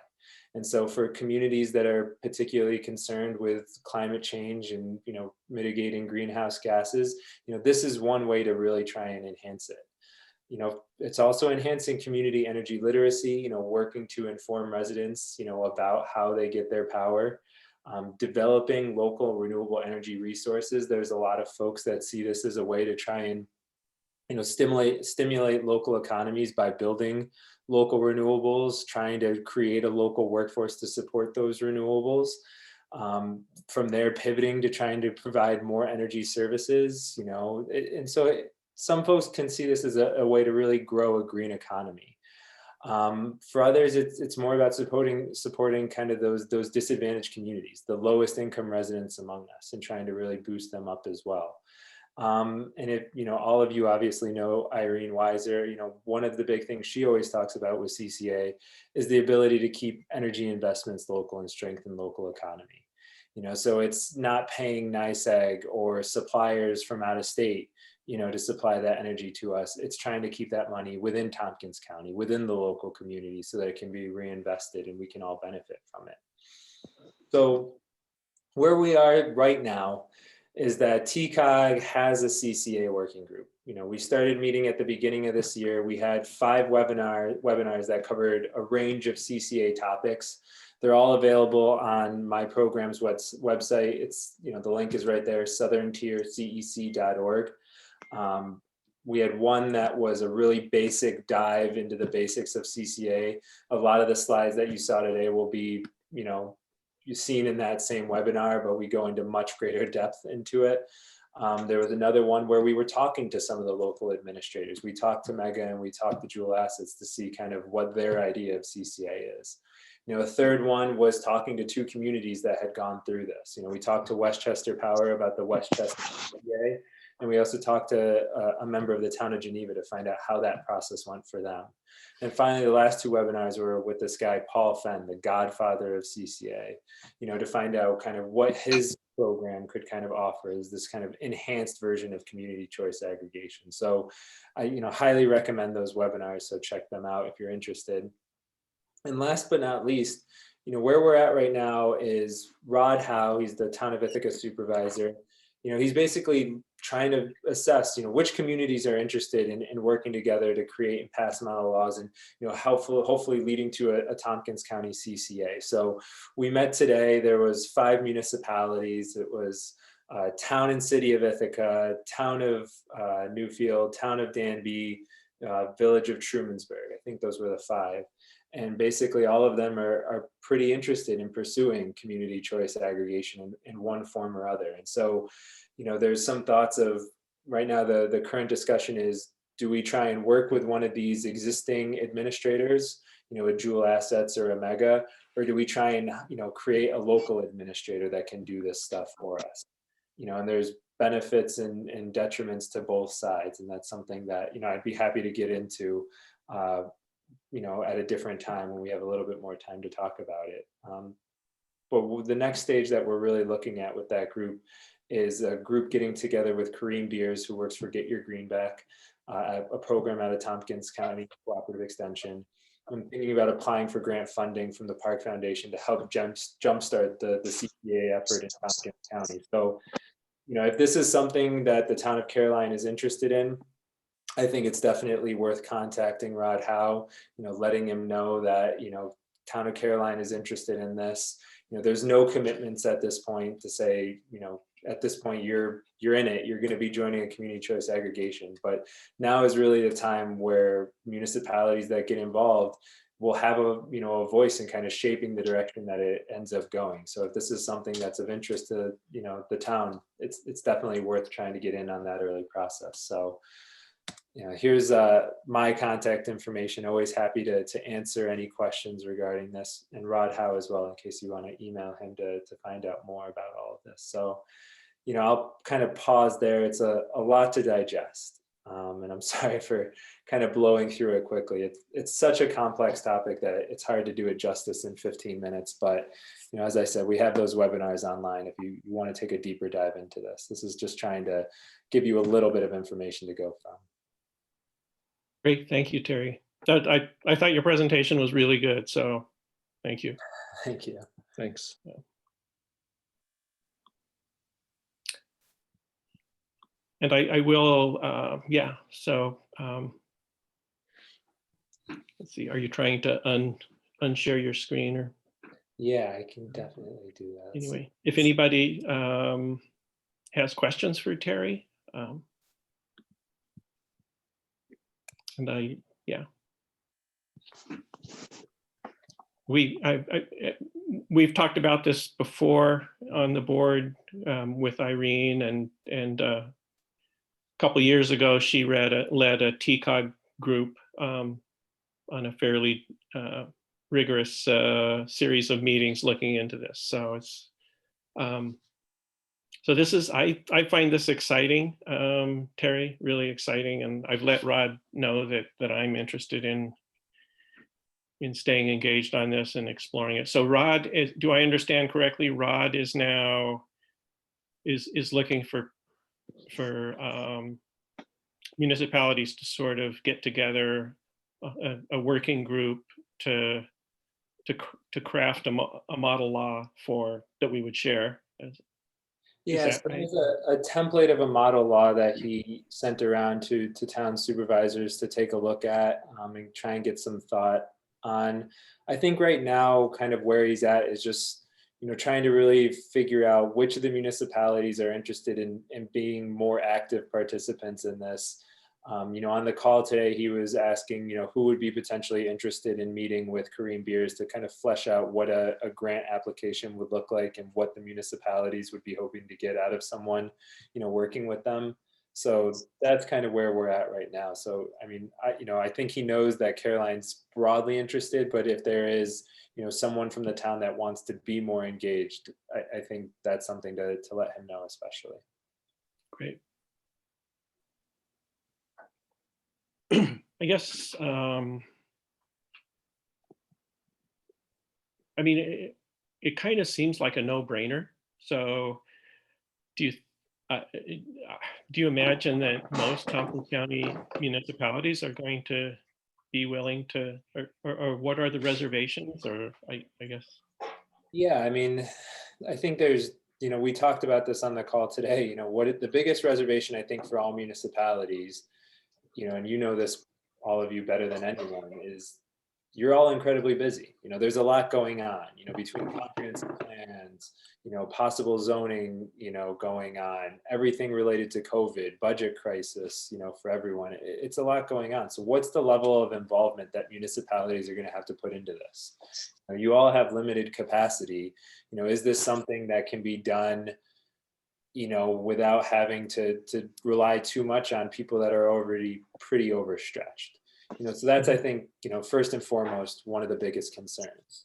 And so for communities that are particularly concerned with climate change and, mitigating greenhouse gases, this is one way to really try and enhance it. It's also enhancing community energy literacy, working to inform residents, about how they get their power, developing local renewable energy resources. There's a lot of folks that see this as a way to try and, stimulate local economies by building local renewables, trying to create a local workforce to support those renewables. From there, pivoting to trying to provide more energy services, and so some folks can see this as a way to really grow a green economy. For others, it's more about supporting kind of those disadvantaged communities, the lowest income residents among us, and trying to really boost them up as well. And if, all of you obviously know Irene Weiser, one of the big things she always talks about with CCA is the ability to keep energy investments local and strengthen local economy. So it's not paying NYSEG or suppliers from out of state, to supply that energy to us. It's trying to keep that money within Tompkins County, within the local community, so that it can be reinvested and we can all benefit from it. So where we are right now is that TCOG has a CCA working group. We started meeting at the beginning of this year. We had 5 webinars that covered a range of CCA topics. They're all available on my program's website. It's, the link is right there, southerntiercec.org. We had one that was a really basic dive into the basics of CCA. A lot of the slides that you saw today will be, you've seen in that same webinar, but we go into much greater depth into it. There was another one where we were talking to some of the local administrators. We talked to Mega and we talked to Jewel Assets to see kind of what their idea of CCA is. You know, a third one was talking to 2 communities that had gone through this. You know, we talked to Westchester Power about the Westchester CCA, and we also talked to a member of the town of Geneva to find out how that process went for them. And finally, the last 2 webinars were with this guy, Paul Fenn, the godfather of CCA, you know, to find out kind of what his program could kind of offer is this kind of enhanced version of community choice aggregation. So I, you know, highly recommend those webinars. So check them out if you're interested. And last but not least, you know, where we're at right now is Rod Howe, he's the town of Ithaca supervisor. You know, he's basically trying to assess, you know, which communities are interested in working together to create and pass model laws and, you know, hopefully leading to a Tompkins County CCA. So we met today, there was 5 municipalities. It was town and city of Ithaca, town of Newfield, town of Danby, village of Trumansburg. I think those were the 5. And basically all of them are pretty interested in pursuing community choice aggregation in one form or other. And so, you know, there's some thoughts of right now, the current discussion is, do we try and work with one of these existing administrators, you know, a Jewel Assets or a Mega, or do we try and, you know, create a local administrator that can do this stuff for us? You know, and there's benefits and detriments to both sides. And that's something that, you know, I'd be happy to get into, you know, at a different time when we have a little bit more time to talk about it. But the next stage that we're really looking at with that group is a group getting together with Kareem Beers, who works for Get Your Greenback, a program out of Tompkins County Cooperative Extension. I'm thinking about applying for grant funding from the Park Foundation to help jumpstart the CPA effort in Tompkins County. So, you know, if this is something that the town of Caroline is interested in, I think it's definitely worth contacting Rod Howe, you know, letting him know that, you know, town of Caroline is interested in this. You know, there's no commitments at this point to say, you know, at this point you're in it, you're going to be joining a community choice aggregation. But now is really the time where municipalities that get involved will have a, you know, a voice in kind of shaping the direction that it ends up going. So if this is something that's of interest to, you know, the town, it's definitely worth trying to get in on that early process. So, you know, here's my contact information. Always happy to answer any questions regarding this, and Rod Howe as well, in case you want to email him to find out more about all of this. So, you know, I'll kind of pause there. It's a lot to digest. And I'm sorry for kind of blowing through it quickly. It's such a complex topic that it's hard to do it justice in 15 minutes. But, you know, as I said, we have those webinars online if you want to take a deeper dive into this. This is just trying to give you a little bit of information to go from. Great, thank you, Terry. I thought your presentation was really good, so thank you. Thank you. Thanks. And I will, yeah, so let's see, are you trying to unshare your screen or? Yeah, I can definitely do that. Anyway, if anybody has questions for Terry, and yeah. We've talked about this before on the board with Irene, and a couple years ago, she led a TCOG group on a fairly rigorous series of meetings looking into this. So it's so this is, I find this exciting, Terry, really exciting, and I've let Rod know that I'm interested in staying engaged on this and exploring it. So Rod, do I understand correctly? Rod is now is looking for municipalities to sort of get together a working group to craft a model law that we would share. Yes, right? there's a template of a model law that he sent around to town supervisors to take a look at and try and get some thought on. I think right now, kind of where he's at is just, you know, trying to really figure out which of the municipalities are interested in being more active participants in this. You know, on the call today, he was asking, you know, who would be potentially interested in meeting with Kareem Beers to kind of flesh out what a grant application would look like and what the municipalities would be hoping to get out of someone, you know, working with them. So that's kind of where we're at right now. So, I mean, I think he knows that Caroline's broadly interested, but if there is, you know, someone from the town that wants to be more engaged, I think that's something to let him know, especially. Great. I guess, I mean, it kind of seems like a no-brainer. So do you imagine that most Thompson County municipalities are going to be willing to, or what are the reservations, or I guess? Yeah, I mean, I think there's, you know, we talked about this on the call today, you know, the biggest reservation I think for all municipalities, you know, and you know this, all of you better than anyone, is you're all incredibly busy. You know, there's a lot going on, you know, between comprehensive plans, you know, possible zoning, you know, going on, everything related to COVID, budget crisis, you know, for everyone. It's a lot going on. So what's the level of involvement that municipalities are going to have to put into this? You all have limited capacity. You know, is this something that can be done, you know, without having to rely too much on people that are already pretty overstretched? You know, so that's, I think, you know, first and foremost, one of the biggest concerns.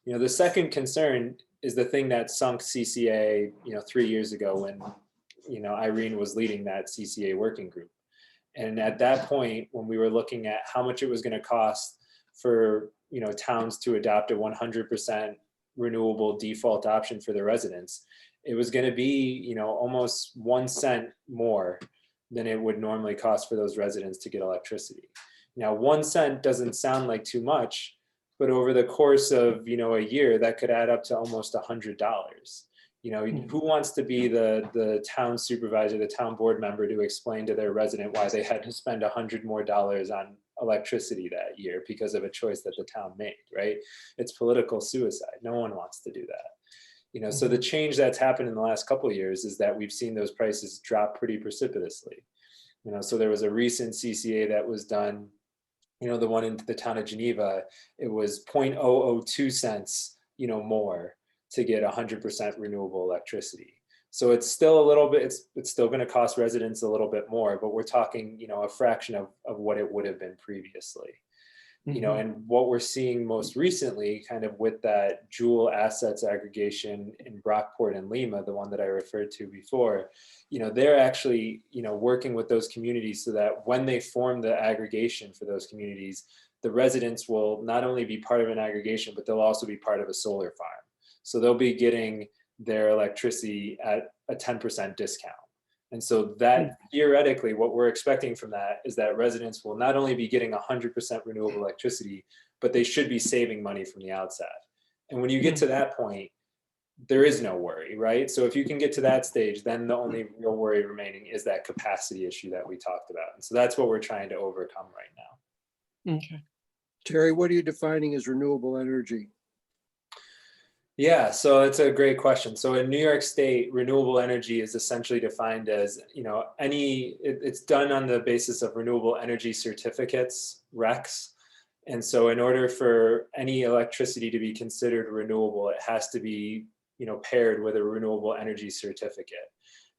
You know, the second concern is the thing that sunk CCA, you know, 3 years ago when, you know, Irene was leading that CCA working group. And at that point, when we were looking at how much it was going to cost for, you know, towns to adopt a 100% renewable default option for their residents, it was going to be, you know, almost 1 cent more than it would normally cost for those residents to get electricity. Now, 1 cent doesn't sound like too much, but over the course of, you know, a year, that could add up to almost $100. You know, who wants to be the town supervisor, the town board member to explain to their resident why they had to spend $100 more on electricity that year because of a choice that the town made, right? It's political suicide. No one wants to do that. You know, so the change that's happened in the last couple of years is that we've seen those prices drop pretty precipitously. You know, so there was a recent CCA that was done, you know, the one in the town of Geneva, it was 0.002 cents, you know, more to get 100% renewable electricity. So it's still a little bit, it's still going to cost residents a little bit more, but we're talking, you know, a fraction of what it would have been previously. You know, and what we're seeing most recently kind of with that Joule assets aggregation in Brockport and Lima, the one that I referred to before, you know, they're actually, you know, working with those communities so that when they form the aggregation for those communities, the residents will not only be part of an aggregation, but they'll also be part of a solar farm. So they'll be getting their electricity at a 10% discount. And so that theoretically, what we're expecting from that is that residents will not only be getting 100% renewable electricity, but they should be saving money from the outset. And when you get to that point, there is no worry, right? So if you can get to that stage, then the only real worry remaining is that capacity issue that we talked about. And so that's what we're trying to overcome right now. Okay. Terry, what are you defining as renewable energy? Yeah, so it's a great question. So in New York State, renewable energy is essentially defined as, you know, it's done on the basis of renewable energy certificates, RECs. And so in order for any electricity to be considered renewable, it has to be, you know, paired with a renewable energy certificate.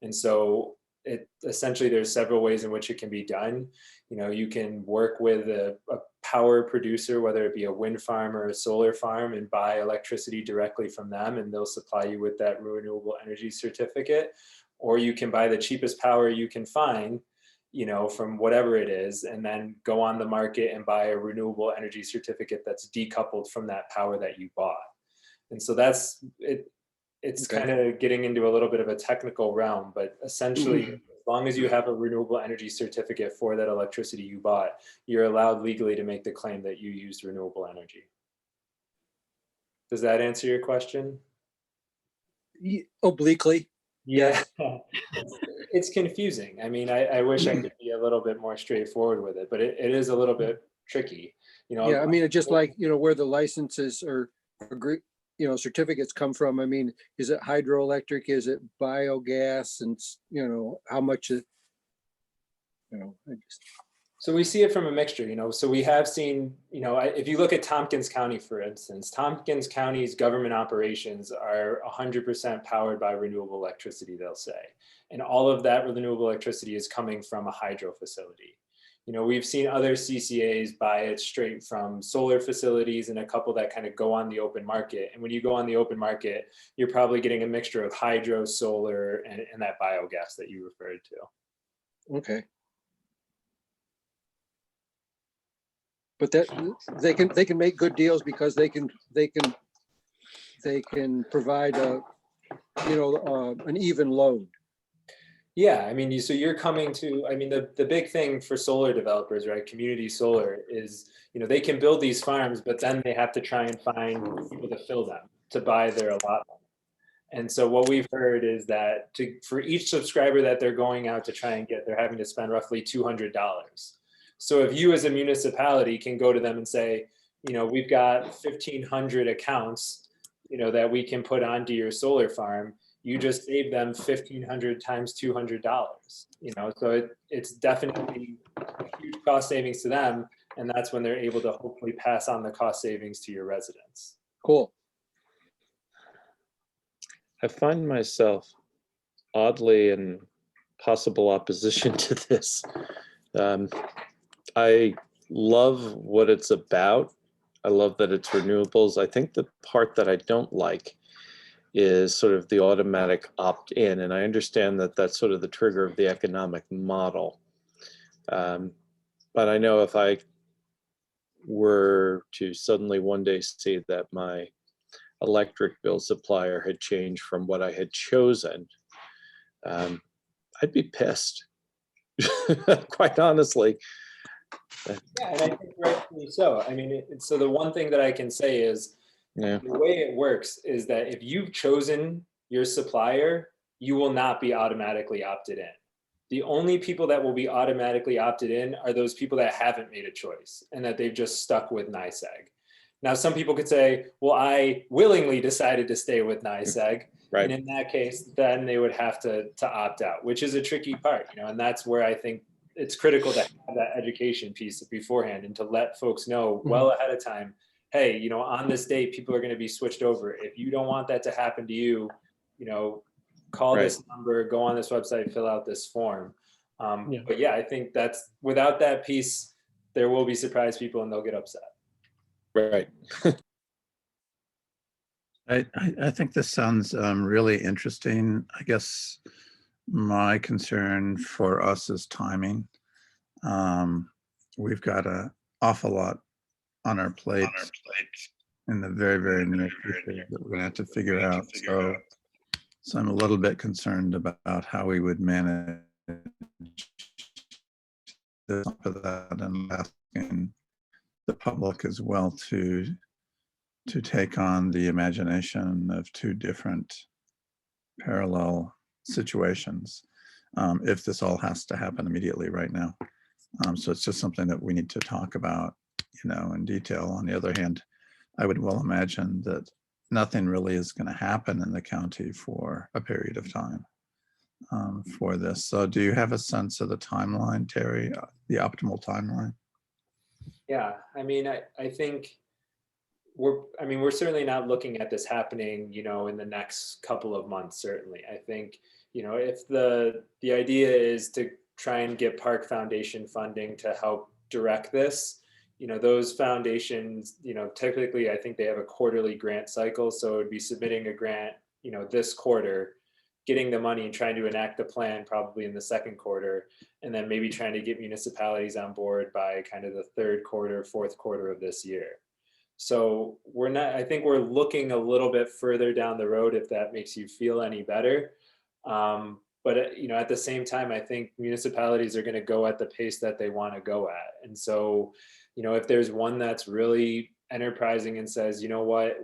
And so essentially there's several ways in which it can be done. You know, you can work with a power producer, whether it be a wind farm or a solar farm, and buy electricity directly from them, and they'll supply you with that renewable energy certificate. Or you can buy the cheapest power you can find, you know, from whatever it is, and then go on the market and buy a renewable energy certificate that's decoupled from that power that you bought. And so that's it. It's kind of getting into a little bit of a technical realm, but essentially, as long as you have a renewable energy certificate for that electricity you bought, you're allowed legally to make the claim that you used renewable energy. Does that answer your question? Obliquely. Yeah, it's confusing. I mean, I wish I could be a little bit more straightforward with it, but it is a little bit tricky. You know, Yeah, I mean, it's just like, you know, where the licenses or you know, certificates come from. I mean, is it hydroelectric? Is it biogas? And, you know, how much it, you know, I just. So we see it from a mixture, so we have seen, if you look at Tompkins County, for instance, Tompkins County's government operations are 100% powered by renewable electricity, they'll say. And all of that renewable electricity is coming from a hydro facility. We've seen other CCAs buy it straight from solar facilities and a couple that kind of go on the open market. And when you go on the open market, you're probably getting a mixture of hydro, solar, and that biogas that you referred to. Okay. But that, they can make good deals because they can provide an even load. Yeah, I mean, so you're coming to, I mean, the big thing for solar developers, right, community solar is, they can build these farms, but then they have to try and find people to fill them, to buy their allotment. And so what we've heard is that for each subscriber that they're going out to try and get, they're having to spend roughly $200. So if you as a municipality can go to them and say, we've got 1,500 accounts, that we can put onto your solar farm, you just save them 1,500 times $200. So it's definitely a huge cost savings to them, and that's when they're able to hopefully pass on the cost savings to your residents. Cool. I find myself oddly in possible opposition to this. I love what it's about. I love that it's renewables. I think the part that I don't like is sort of the automatic opt-in. And I understand that that's sort of the trigger of the economic model. But I know if I were to suddenly one day see that my electric bill supplier had changed from what I had chosen, I'd be pissed, quite honestly. Yeah, and I think rightfully so. I mean, so the one thing that I can say is, Yeah. the way it works is that if you've chosen your supplier, you will not be automatically opted in. The only people that will be automatically opted in are those people that haven't made a choice and that they've just stuck with NYSEG. Now, some people could say, well, I willingly decided to stay with NYSEG. Right. And in that case, then they would have to opt out, which is a tricky part, and that's where I think it's critical to have that education piece beforehand and to let folks know well ahead of time, hey, on this date, people are going to be switched over. If you don't want that to happen to you, call Right. this number, go on this website, fill out this form. Yeah. But yeah, I think that's, without that piece, there will be surprised people and they'll get upset. Right. I think this sounds really interesting. I guess my concern for us is timing. We've got an awful lot on our plates in the very, very near future that we're going to have to figure out. So I'm a little bit concerned about how we would manage this for that, and asking the public as well to take on the imagination of two different parallel situations, if this all has to happen immediately right now. So it's just something that we need to talk about, in detail. On the other hand, I would well imagine that nothing really is going to happen in the county for a period of time for this. So do you have a sense of the timeline, Terry, the optimal timeline? Yeah, I mean, I think we're certainly not looking at this happening, in the next couple of months, certainly. I think, if the idea is to try and get Park Foundation funding to help direct this, those foundations, typically I think they have a quarterly grant cycle. So it would be submitting a grant, this quarter, getting the money and trying to enact the plan probably in the second quarter, and then maybe trying to get municipalities on board by kind of the third quarter, fourth quarter of this year. So I think we're looking a little bit further down the road, if that makes you feel any better. But at the same time, I think municipalities are going to go at the pace that they want to go at. And so, if there's one that's really enterprising and says, you know what,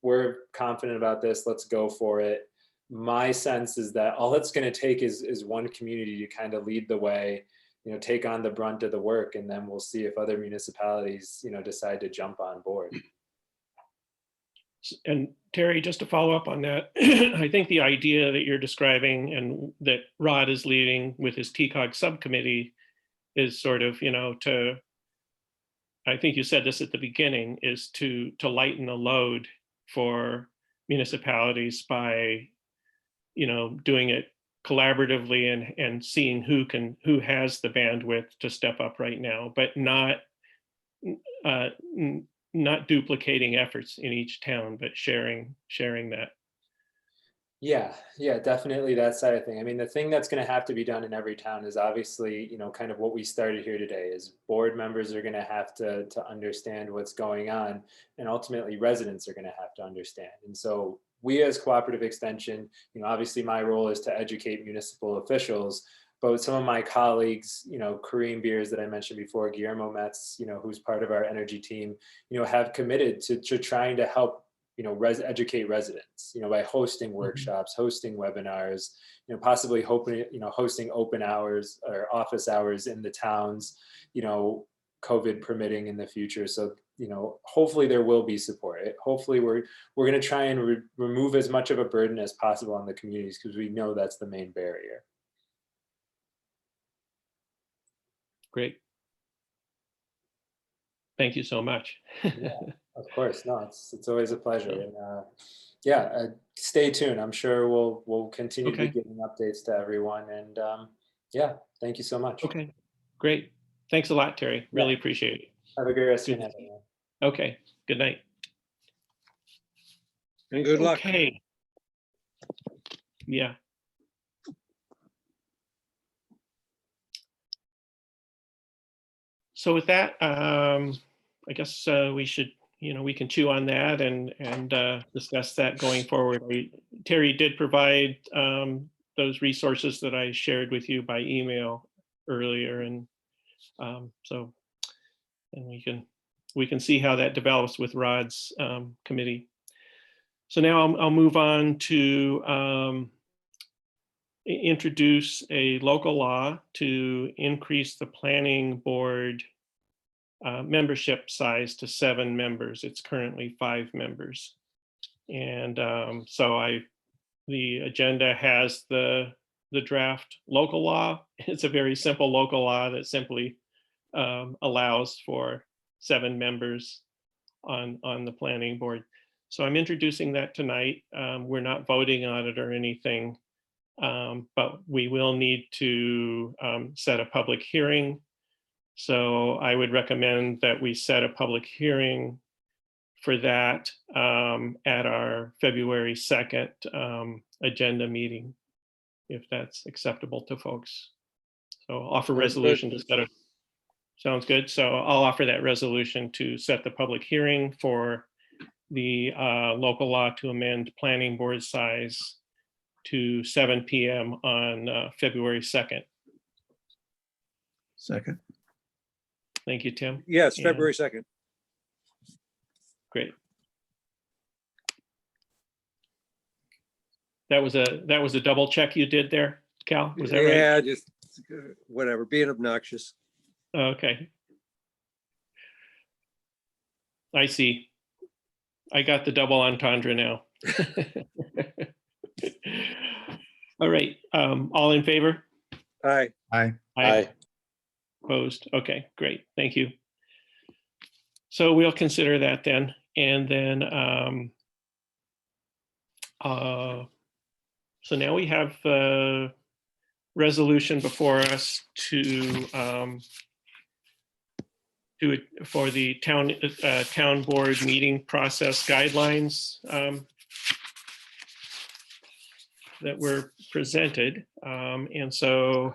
we're confident about this, let's go for it. My sense is that all it's going to take is one community to kind of lead the way, take on the brunt of the work, and then we'll see if other municipalities, decide to jump on board. And Terry, just to follow up on that, I think the idea that you're describing and that Rod is leading with his TCOG subcommittee is sort of, I think you said this at the beginning, is to lighten the load for municipalities by, doing it collaboratively and seeing who has the bandwidth to step up right now, but not duplicating efforts in each town, but sharing that. Yeah, definitely that side of thing. I mean, the thing that's going to have to be done in every town is obviously, kind of what we started here today is board members are going to have to understand what's going on, and ultimately residents are going to have to understand. And so we as Cooperative Extension, obviously my role is to educate municipal officials, but some of my colleagues, Kareem Beers that I mentioned before, Guillermo Metz, who's part of our energy team, have committed to trying to help educate residents, by hosting workshops, hosting webinars, possibly hosting open hours or office hours in the towns, COVID permitting in the future. So, hopefully there will be support. Hopefully we're going to try and remove as much of a burden as possible on the communities, because we know that's the main barrier. Great. Thank you so much. Yeah, of course. No, it's always a pleasure. And stay tuned. I'm sure we'll continue to be giving updates to everyone. And thank you so much. Okay, great. Thanks a lot, Terry. Really appreciate it. Have a great rest of your night. Okay, good night. And good luck. Okay. Yeah. So with that, I guess we should, we can chew on that and discuss that going forward. Terry did provide those resources that I shared with you by email earlier, and we can see how that develops with Rod's committee. So now I'll move on to introduce a local law to increase the planning board membership size to 7 members. It's currently 5 members. And the agenda has the draft local law. It's a very simple local law that simply allows for 7 members on the planning board. So I'm introducing that tonight. We're not voting on it or anything, but we will need to set a public hearing. So I would recommend that we set a public hearing for that at our February 2nd agenda meeting, if that's acceptable to folks. So I'll offer resolution to set it. Sounds good. So I'll offer that resolution to set the public hearing for the local law to amend planning board size to 7 p.m. on February 2nd. Second. Thank you, Tim. Yes, And- February 2nd. Great. That was a double check you did there, Cal? Was that right? Yeah, just whatever, being obnoxious. Okay. I see. I got the double entendre now. All right. All in favor? Aye. Aye. Aye. Opposed? Okay, great. Thank you. So we'll consider that then. And then, so now we have the resolution before us for the town board meeting process guidelines that were presented. And so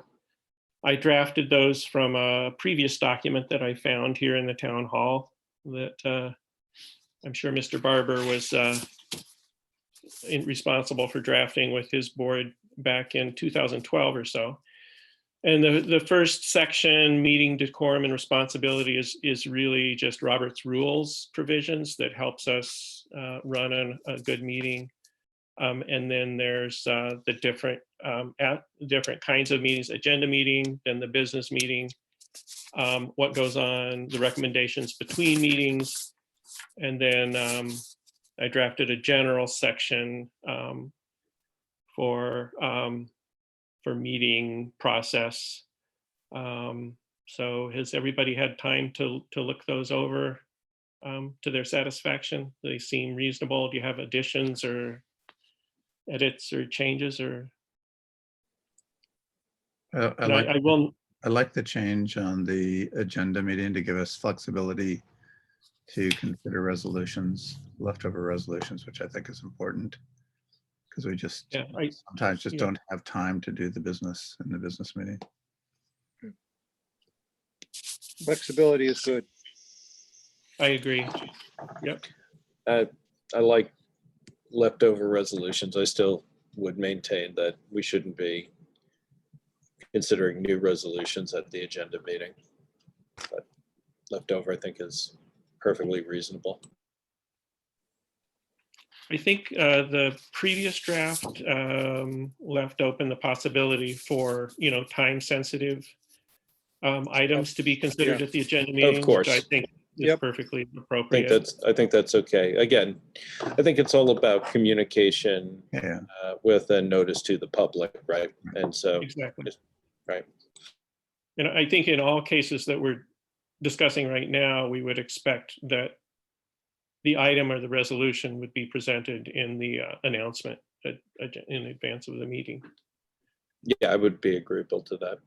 I drafted those from a previous document that I found here in the town hall that I'm sure Mr. Barber was responsible for drafting with his board back in 2012 or so. And the first section, meeting decorum and responsibility, is really just Robert's rules provisions that helps us run a good meeting. And then there's the different kinds of meetings: agenda meeting, then the business meeting, what goes on, the recommendations between meetings, and then I drafted a general section for meeting process. So has everybody had time to look those over to their satisfaction? They seem reasonable. Do you have additions or edits or changes or? I And I will, I like the change on the agenda meeting to give us flexibility to consider resolutions, leftover resolutions, which I think is important. Because we just yeah, sometimes just yeah. don't have time to do the business in the business meeting. Flexibility is good. I agree. Yep. I like leftover resolutions. I still would maintain that we shouldn't be considering new resolutions at the agenda meeting. But leftover, I think, is perfectly reasonable. I think the previous draft left open the possibility for, time sensitive items to be considered at the agenda meetings, which I course. think is Yep. perfectly I appropriate. think that's okay. Again, I think it's all about communication Yeah, with a notice to the public, right? And so, Exactly. right. And I think in all cases that we're discussing right now, we would expect that the item or the resolution would be presented in the announcement in advance of the meeting. Yeah, I would be agreeable to that.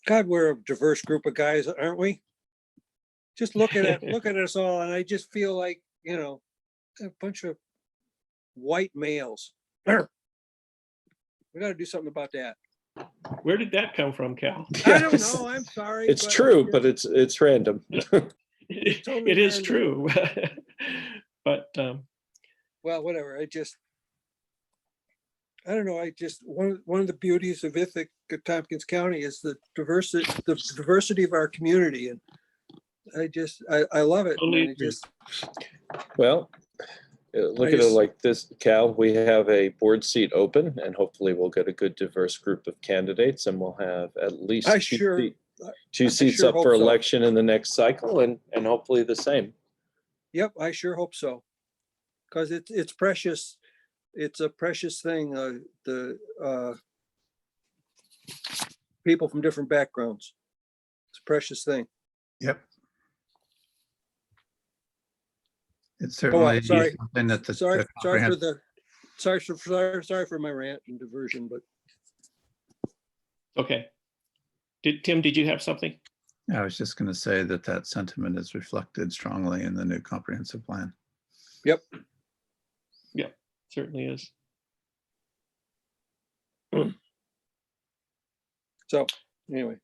God, we're a diverse group of guys, aren't we? Just look at us all, and I just feel like, a bunch of white males. We got to do something about that. Where did that come from, Cal? I don't know. I'm sorry. It's but true, but it's random. It is random. true. But well, whatever. I don't know. One of the beauties of Ithaca, Tompkins County is the diversity of our community, and I love it. Totally And I agree. just Well, look at it just- like this, Cal, we have a board seat open and hopefully we'll get a good diverse group of candidates and we'll have at least I two sure- two I seats sure up hope for so. election in the next cycle and hopefully the same. Yep, I sure hope so. Because it's precious. It's a precious thing. The people from different backgrounds. It's a precious thing. yep. It's certainly sorry. something that the Sorry comprehensive- sorry for my rant and diversion, but okay. Tim, did you have something? I was just going to say that sentiment is reflected strongly in the new comprehensive plan. yep. Certainly is. So anyway,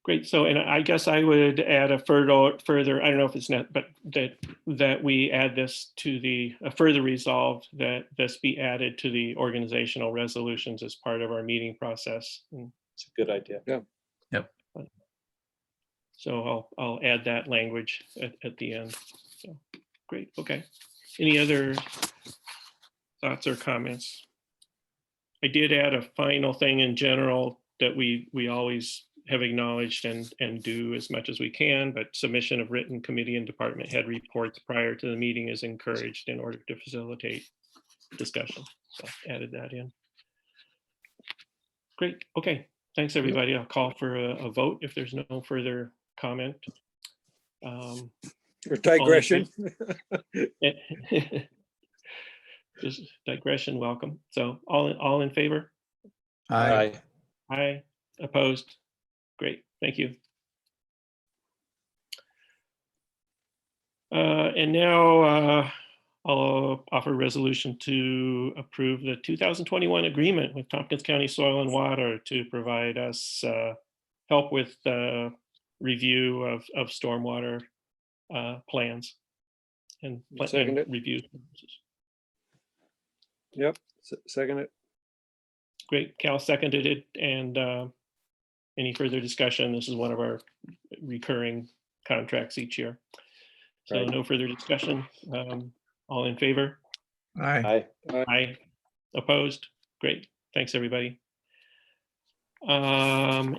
Great. So, and I guess I would add a further, I don't know if it's not, but that we add this to a further resolve that this be added to the organizational resolutions as part of our meeting process. And It's a good idea. so I'll add that language at the end. So, great. Okay. Any other thoughts or comments? I did add a final thing in general that we always have acknowledged and do as much as we can, but submission of written committee and department head reports prior to the meeting is encouraged in order to facilitate discussion. So added that in. Great. Okay. Thanks, everybody. I'll call for a vote if there's no further comment. or digression. Just digression, welcome. So all in favor? Aye. Aye. Opposed? Great, thank you. And now I'll offer a resolution to approve the 2021 agreement with Tompkins County Soil and Water to provide us help with the review of stormwater plans and Second it. review. Yep. Second it. Great, Cal seconded it, and any further discussion? This is one of our recurring contracts each year. So Right. no further discussion. All in favor? Aye. Aye. Opposed? Great, thanks, everybody. And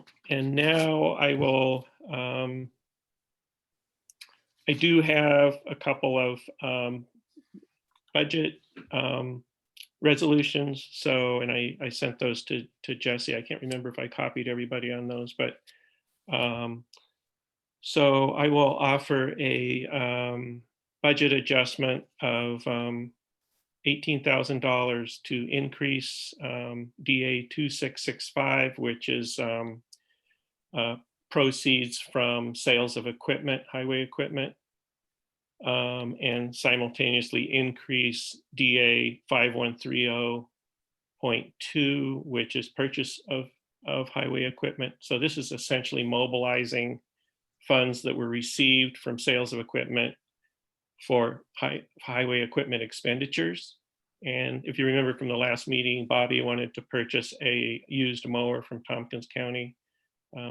now I will, I do have a couple of budget resolutions. So, and I sent those to Jesse. I can't remember if I copied everybody on those, but so I will offer a budget adjustment of $18,000 to increase DA 2665, which is proceeds from sales of equipment, highway equipment, and simultaneously increase DA 5130.2, which is purchase of highway equipment. So this is essentially mobilizing funds that were received from sales of equipment for highway equipment expenditures. And if you remember from the last meeting, Bobby wanted to purchase a used mower from Tompkins County.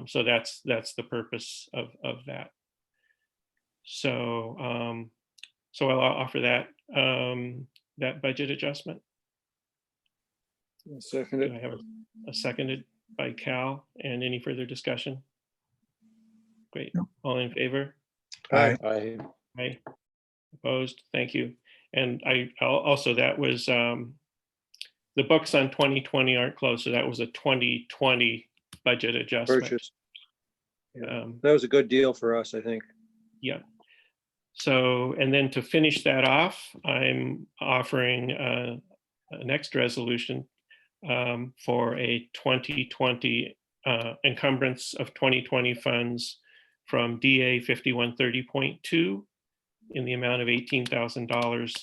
So that's the purpose of that. So so I'll offer that that budget adjustment. Second Do it. I have a seconded by Cal, and any further discussion? Great. No. All in favor? Aye. I, Aye. Opposed? Thank you. And also, that was the books on 2020 aren't closed, so that was a 2020 budget adjustment. Purchase. Yeah. Um, That was a good deal for us, I think. Yeah. So, and then to finish that off, I'm offering a next resolution for a 2020 encumbrance of 2020 funds from DA 5130.2 in the amount of $18,000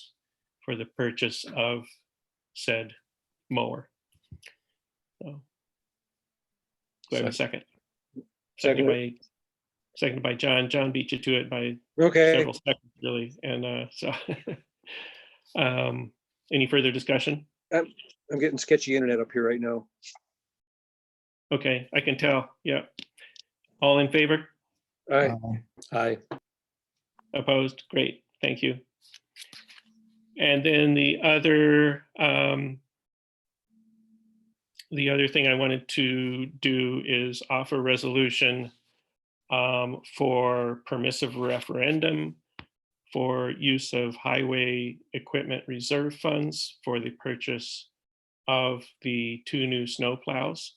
for the purchase of said mower. So, do I have a second? Second. Seconded by John. John beat you to it by Okay. several seconds, really. And so, any further discussion? I'm getting sketchy internet up here right now. Okay, I can tell. Yeah. All in favor? All right. I, Opposed? Great. Thank you. And then the other thing I wanted to do is offer resolution for permissive referendum for use of highway equipment reserve funds for the purchase of the 2 new snow plows.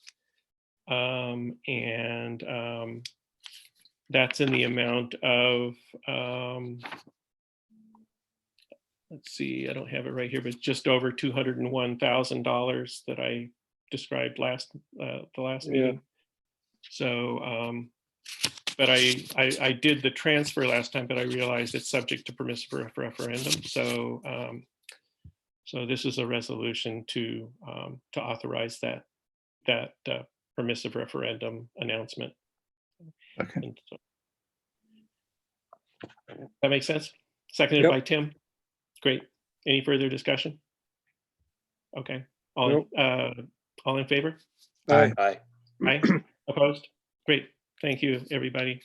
That's in the amount of, let's see, I don't have it right here, but just over $201,000 that I described the last Yeah. meeting. So, but I did the transfer last time, but I realized it's subject to permissive referendum. So, so this is a resolution to authorize that permissive referendum announcement. Okay. And so, that makes sense? Seconded Yep. by Tim. Great. Any further discussion? Okay. All in favor? Aye. I, Aye. Opposed? Great. Thank you, everybody.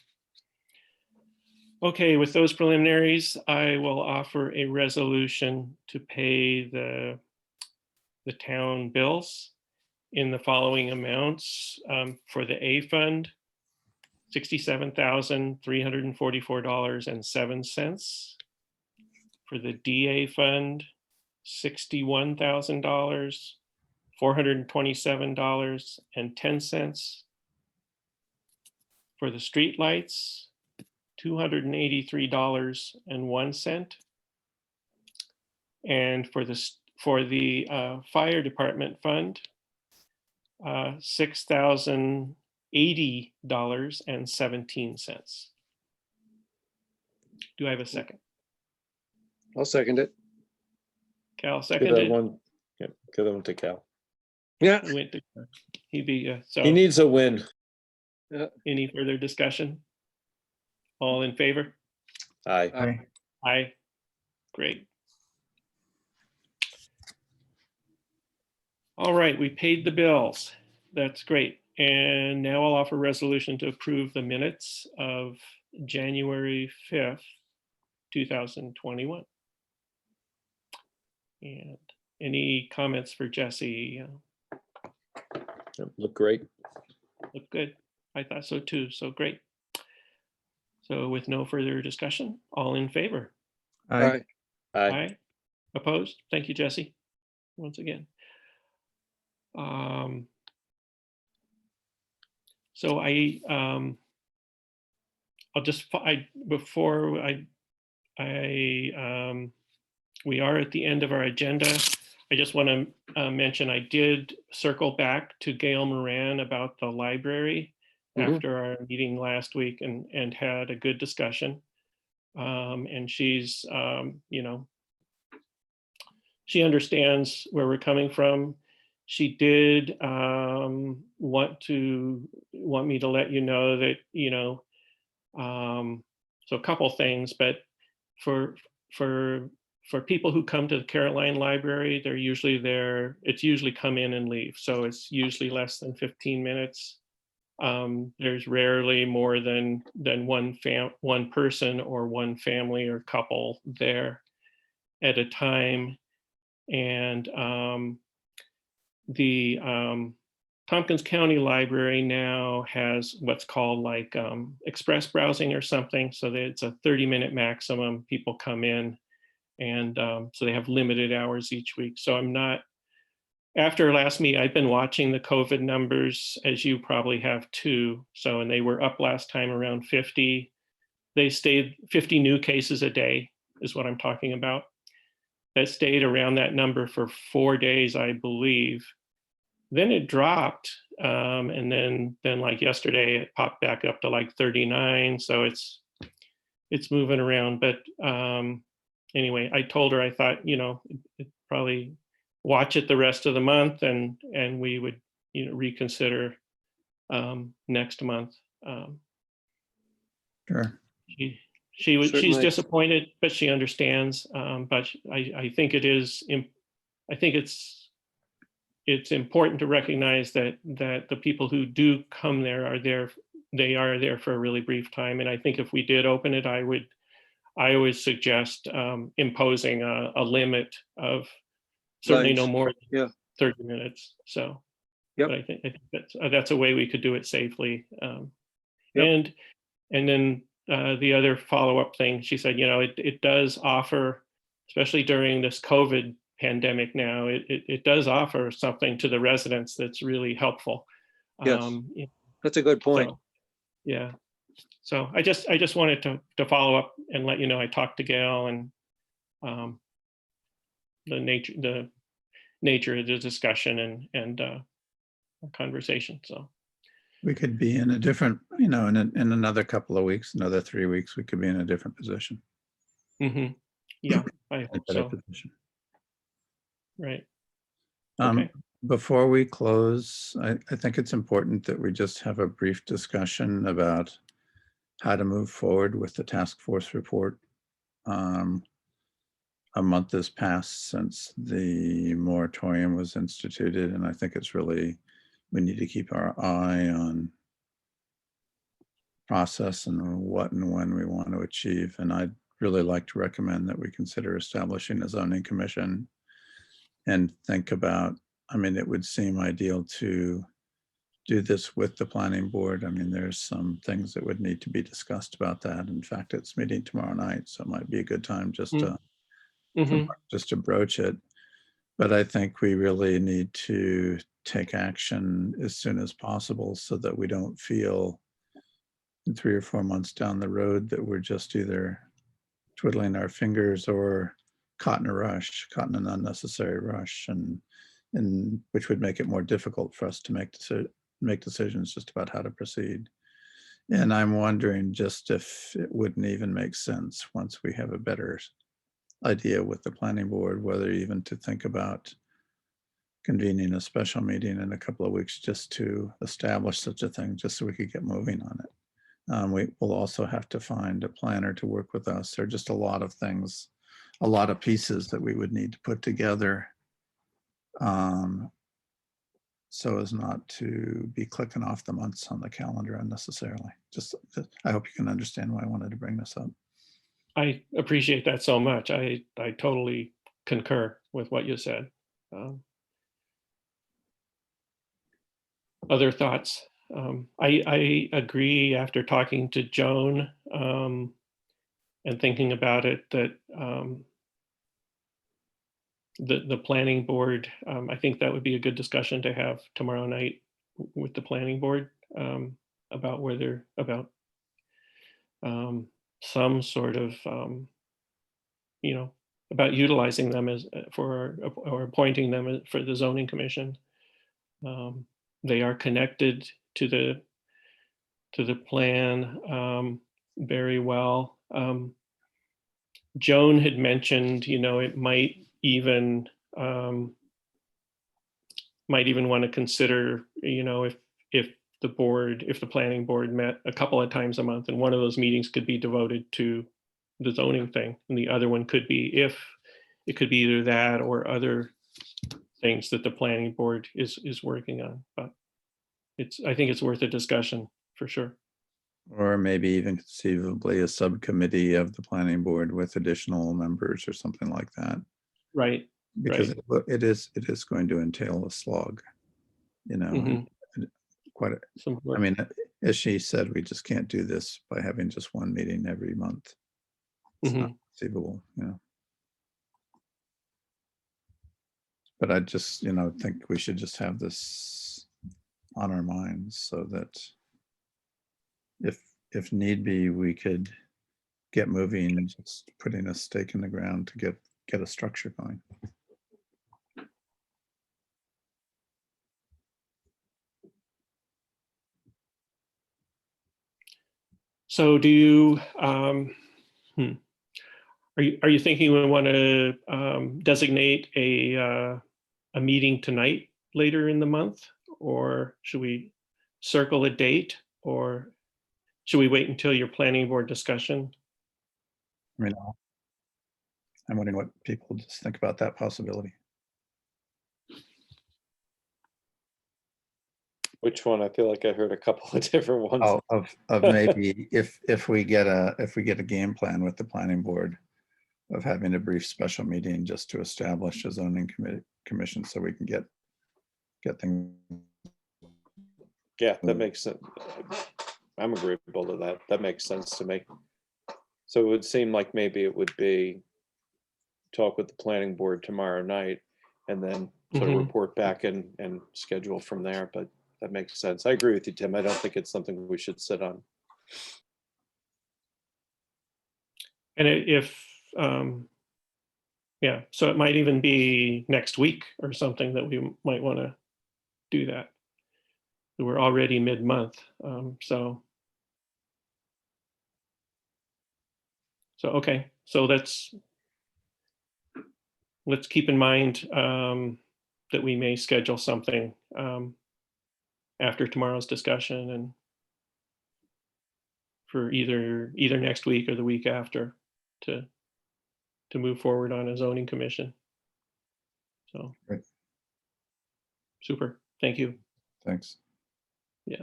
Okay, with those preliminaries, I will offer a resolution to pay the town bills in the following amounts. For the A fund, $67,344.07. For the DA fund, $61,000, $427.10. For the streetlights, $283.01. And for the fire department fund, $6,080.17. Do I have a second? I'll second it. Cal give that seconded. one, yeah, give that one to Cal. Yeah. Went to- He'd be, so He needs a win. any further discussion? All in favor? Aye. Aye. Aye. Great. All right, we paid the bills. That's great. And now I'll offer resolution to approve the minutes of January 5th, 2021. And any comments for Jesse? Yep, look great. Look good. I thought so too. So great. So with no further discussion, all in favor? Aye. Aye. Aye. Aye. Opposed? Thank you, Jesse. once again. So I'll just, before we are at the end of our agenda. I just want to mention I did circle back to Gail Moran about the library Mhm. after our meeting last week and had a good discussion. And she's, you know, she understands where we're coming from. She did want me to let you know that, you know, so a couple things, but for people who come to the Caroline Library, they're usually there, it's usually come in and leave. So it's usually less than 15 minutes. There's rarely more than one person or one family or couple there at a time. And the Tompkins County Library now has what's called like express browsing or something. So that it's a 30-minute maximum. People come in and so they have limited hours each week. So I'm not, after last meeting, I've been watching the COVID numbers, as you probably have too. So, and they were up last time around 50. They stayed 50 new cases a day is what I'm talking about. That stayed around that number for 4 days, I believe. Then it dropped. And then like yesterday, it popped back up to like 39. So it's moving around. But anyway, I told her, I thought, you know, it probably watch it the rest of the month and we would, you know, reconsider next month. Sure. She's Certainly. disappointed, but she understands. But I think it's important to recognize that the people who do come there are there. They are there for a really brief time. And I think if we did open it, I always suggest imposing a limit of certainly no Lines. more than Yeah. 30 minutes. So, Yep. but I think that's a way we could do it safely. Yep. And then the other follow-up thing, she said, you know, it does offer, especially during this COVID pandemic now, it does offer something to the residents that's really helpful. Yes. That's a good point. So, yeah. So I just wanted to follow up and let you know I talked to Gail and the nature of the discussion and conversation. So We could be in a different, you know, in another couple of weeks, another 3 weeks, we could be in a different position. yeah, I a hope better so. position. Right. Um, Okay. Before we close, I think it's important that we just have a brief discussion about how to move forward with the task force report. A month has passed since the moratorium was instituted, and I think it's really, we need to keep our eye on process and what and when we want to achieve. And I'd really like to recommend that we consider establishing a zoning commission and think about, I mean, it would seem ideal to do this with the planning board. I mean, there's some things that would need to be discussed about that. In fact, it's meeting tomorrow night, so it might be a good time just to broach it. But I think we really need to take action as soon as possible so that we don't feel 3 or 4 months down the road that we're just either twiddling our fingers or caught in an unnecessary rush, and which would make it more difficult for us to make decisions just about how to proceed. And I'm wondering just if it wouldn't even make sense once we have a better idea with the planning board, whether even to think about convening a special meeting in a couple of weeks just to establish such a thing, just so we could get moving on it. We will also have to find a planner to work with us. There are just a lot of things, a lot of pieces that we would need to put together so as not to be clicking off the months on the calendar unnecessarily. I hope you can understand why I wanted to bring this up. I appreciate that so much. I totally concur with what you said. Other thoughts? I agree after talking to Joan and thinking about it that the planning board, I think that would be a good discussion to have tomorrow night with the planning board, about whether, about some sort of, about utilizing them as or appointing them for the zoning commission. They are connected to the plan very well. Joan had mentioned, it might even want to consider, if the planning board met a couple of times a month, and one of those meetings could be devoted to the zoning thing, and the other one could be, if it could be either that or other things that the planning board is working on. But I think it's worth a discussion for sure. Or maybe even conceivably a subcommittee of the planning board with additional members or something like that. Right. Because Right. it is going to entail a slog, Mhm. quite a, Some work. I mean, as she said, we just can't do this by having just one meeting every month. It's not conceivable, But I just, think we should just have this on our minds so that if need be, we could get moving and just putting a stake in the ground to get a structure going. So do you, are you thinking we want to designate a meeting tonight later in the month? Or should we circle a date, or should we wait until your planning board discussion? I mean, I'm wondering what people just think about that possibility. Which one? I feel like I heard a couple of different ones. Oh, of maybe if we get a game plan with the planning board of having a brief special meeting just to establish a zoning commission so we can get things. Yeah, that makes sense. I'm agreeable to that. That makes sense to me. So it would seem like maybe it would be talk with the planning board tomorrow night and then sort of Mhm. report back and schedule from there. But that makes sense. I agree with you, Tim. I don't think it's something we should sit on. And yeah, so it might even be next week or something that we might want to do that. We're already mid-month, so okay. So let's keep in mind that we may schedule something after tomorrow's discussion, and for either next week or the week after to move forward on a zoning commission. So Great. Super. Thank you. Thanks.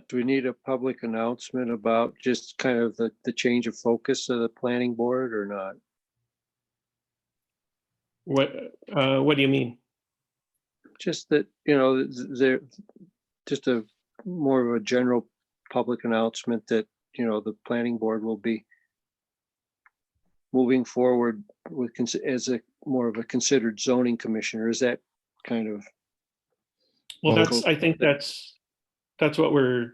Do we need a public announcement about just kind of the change of focus of the planning board or not? What do you mean? Just that, there, just a more of a general public announcement that, the planning board will be moving forward with as a more of a considered zoning commissioner. Is that kind of? Well, Well, I think that's what we're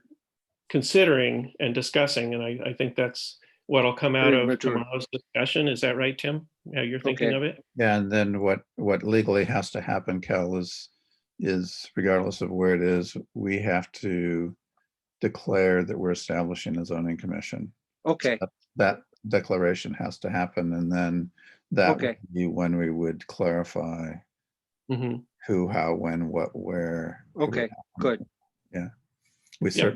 considering and discussing, and I think that's what'll come out Very of mature. tomorrow's discussion. Is that right, Tim? Yeah, you're thinking Okay. of it? Yeah, and then what legally has to happen, Cal, is regardless of where it is, we have to declare that we're establishing a zoning commission. Okay, That declaration has to happen, and then that Okay. would be when we would clarify Mhm. who, how, when, what, where. it would okay, happen. good. Yeah, we Yeah.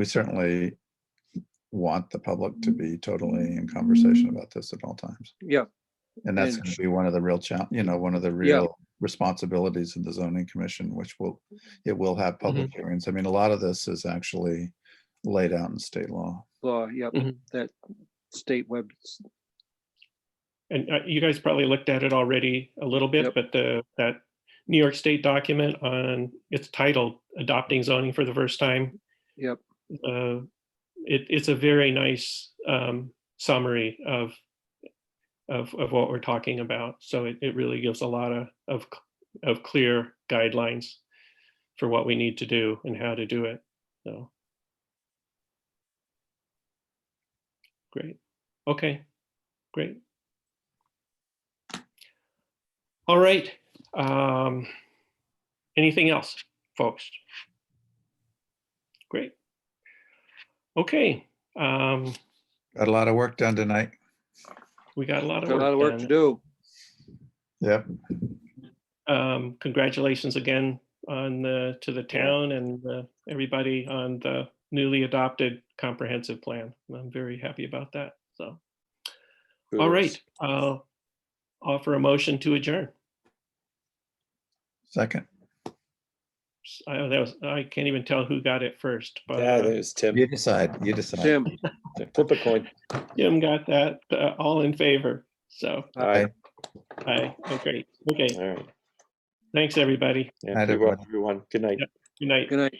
certainly want the public to be totally in conversation about this at all times. Yeah, And that's And- going to be one of the real one of the real responsibilities of the zoning commission, which it will have public hearings. I mean, a lot of this is actually laid out in state law. law, yep, Mhm. that state web, And you guys probably looked at it already a little bit, Yep. but that New York State document it's titled Adopting Zoning for the First Time. yep, It's a very nice summary of of what we're talking about. So it really gives a lot of clear guidelines for what we need to do and how to do it. So. Great. Okay, great. All right. Anything else, folks? Great. Okay. Got a lot of work done tonight. We got a lot of Got a lot of work to done. do. Yep. Congratulations again to the town and everybody on the newly adopted comprehensive plan. I'm very happy about that. So, all right, I'll offer a motion to adjourn. Second. I can't even tell who got it first, but Yeah, there's Tim. You decide. You decide. Tim, Flip a coin. Jim got that. All in favor. So, Aye. aye. Oh, great. Okay. All right. Thanks, everybody. Yeah, Night, be well, everybody. everyone. Good night. Good night. good night.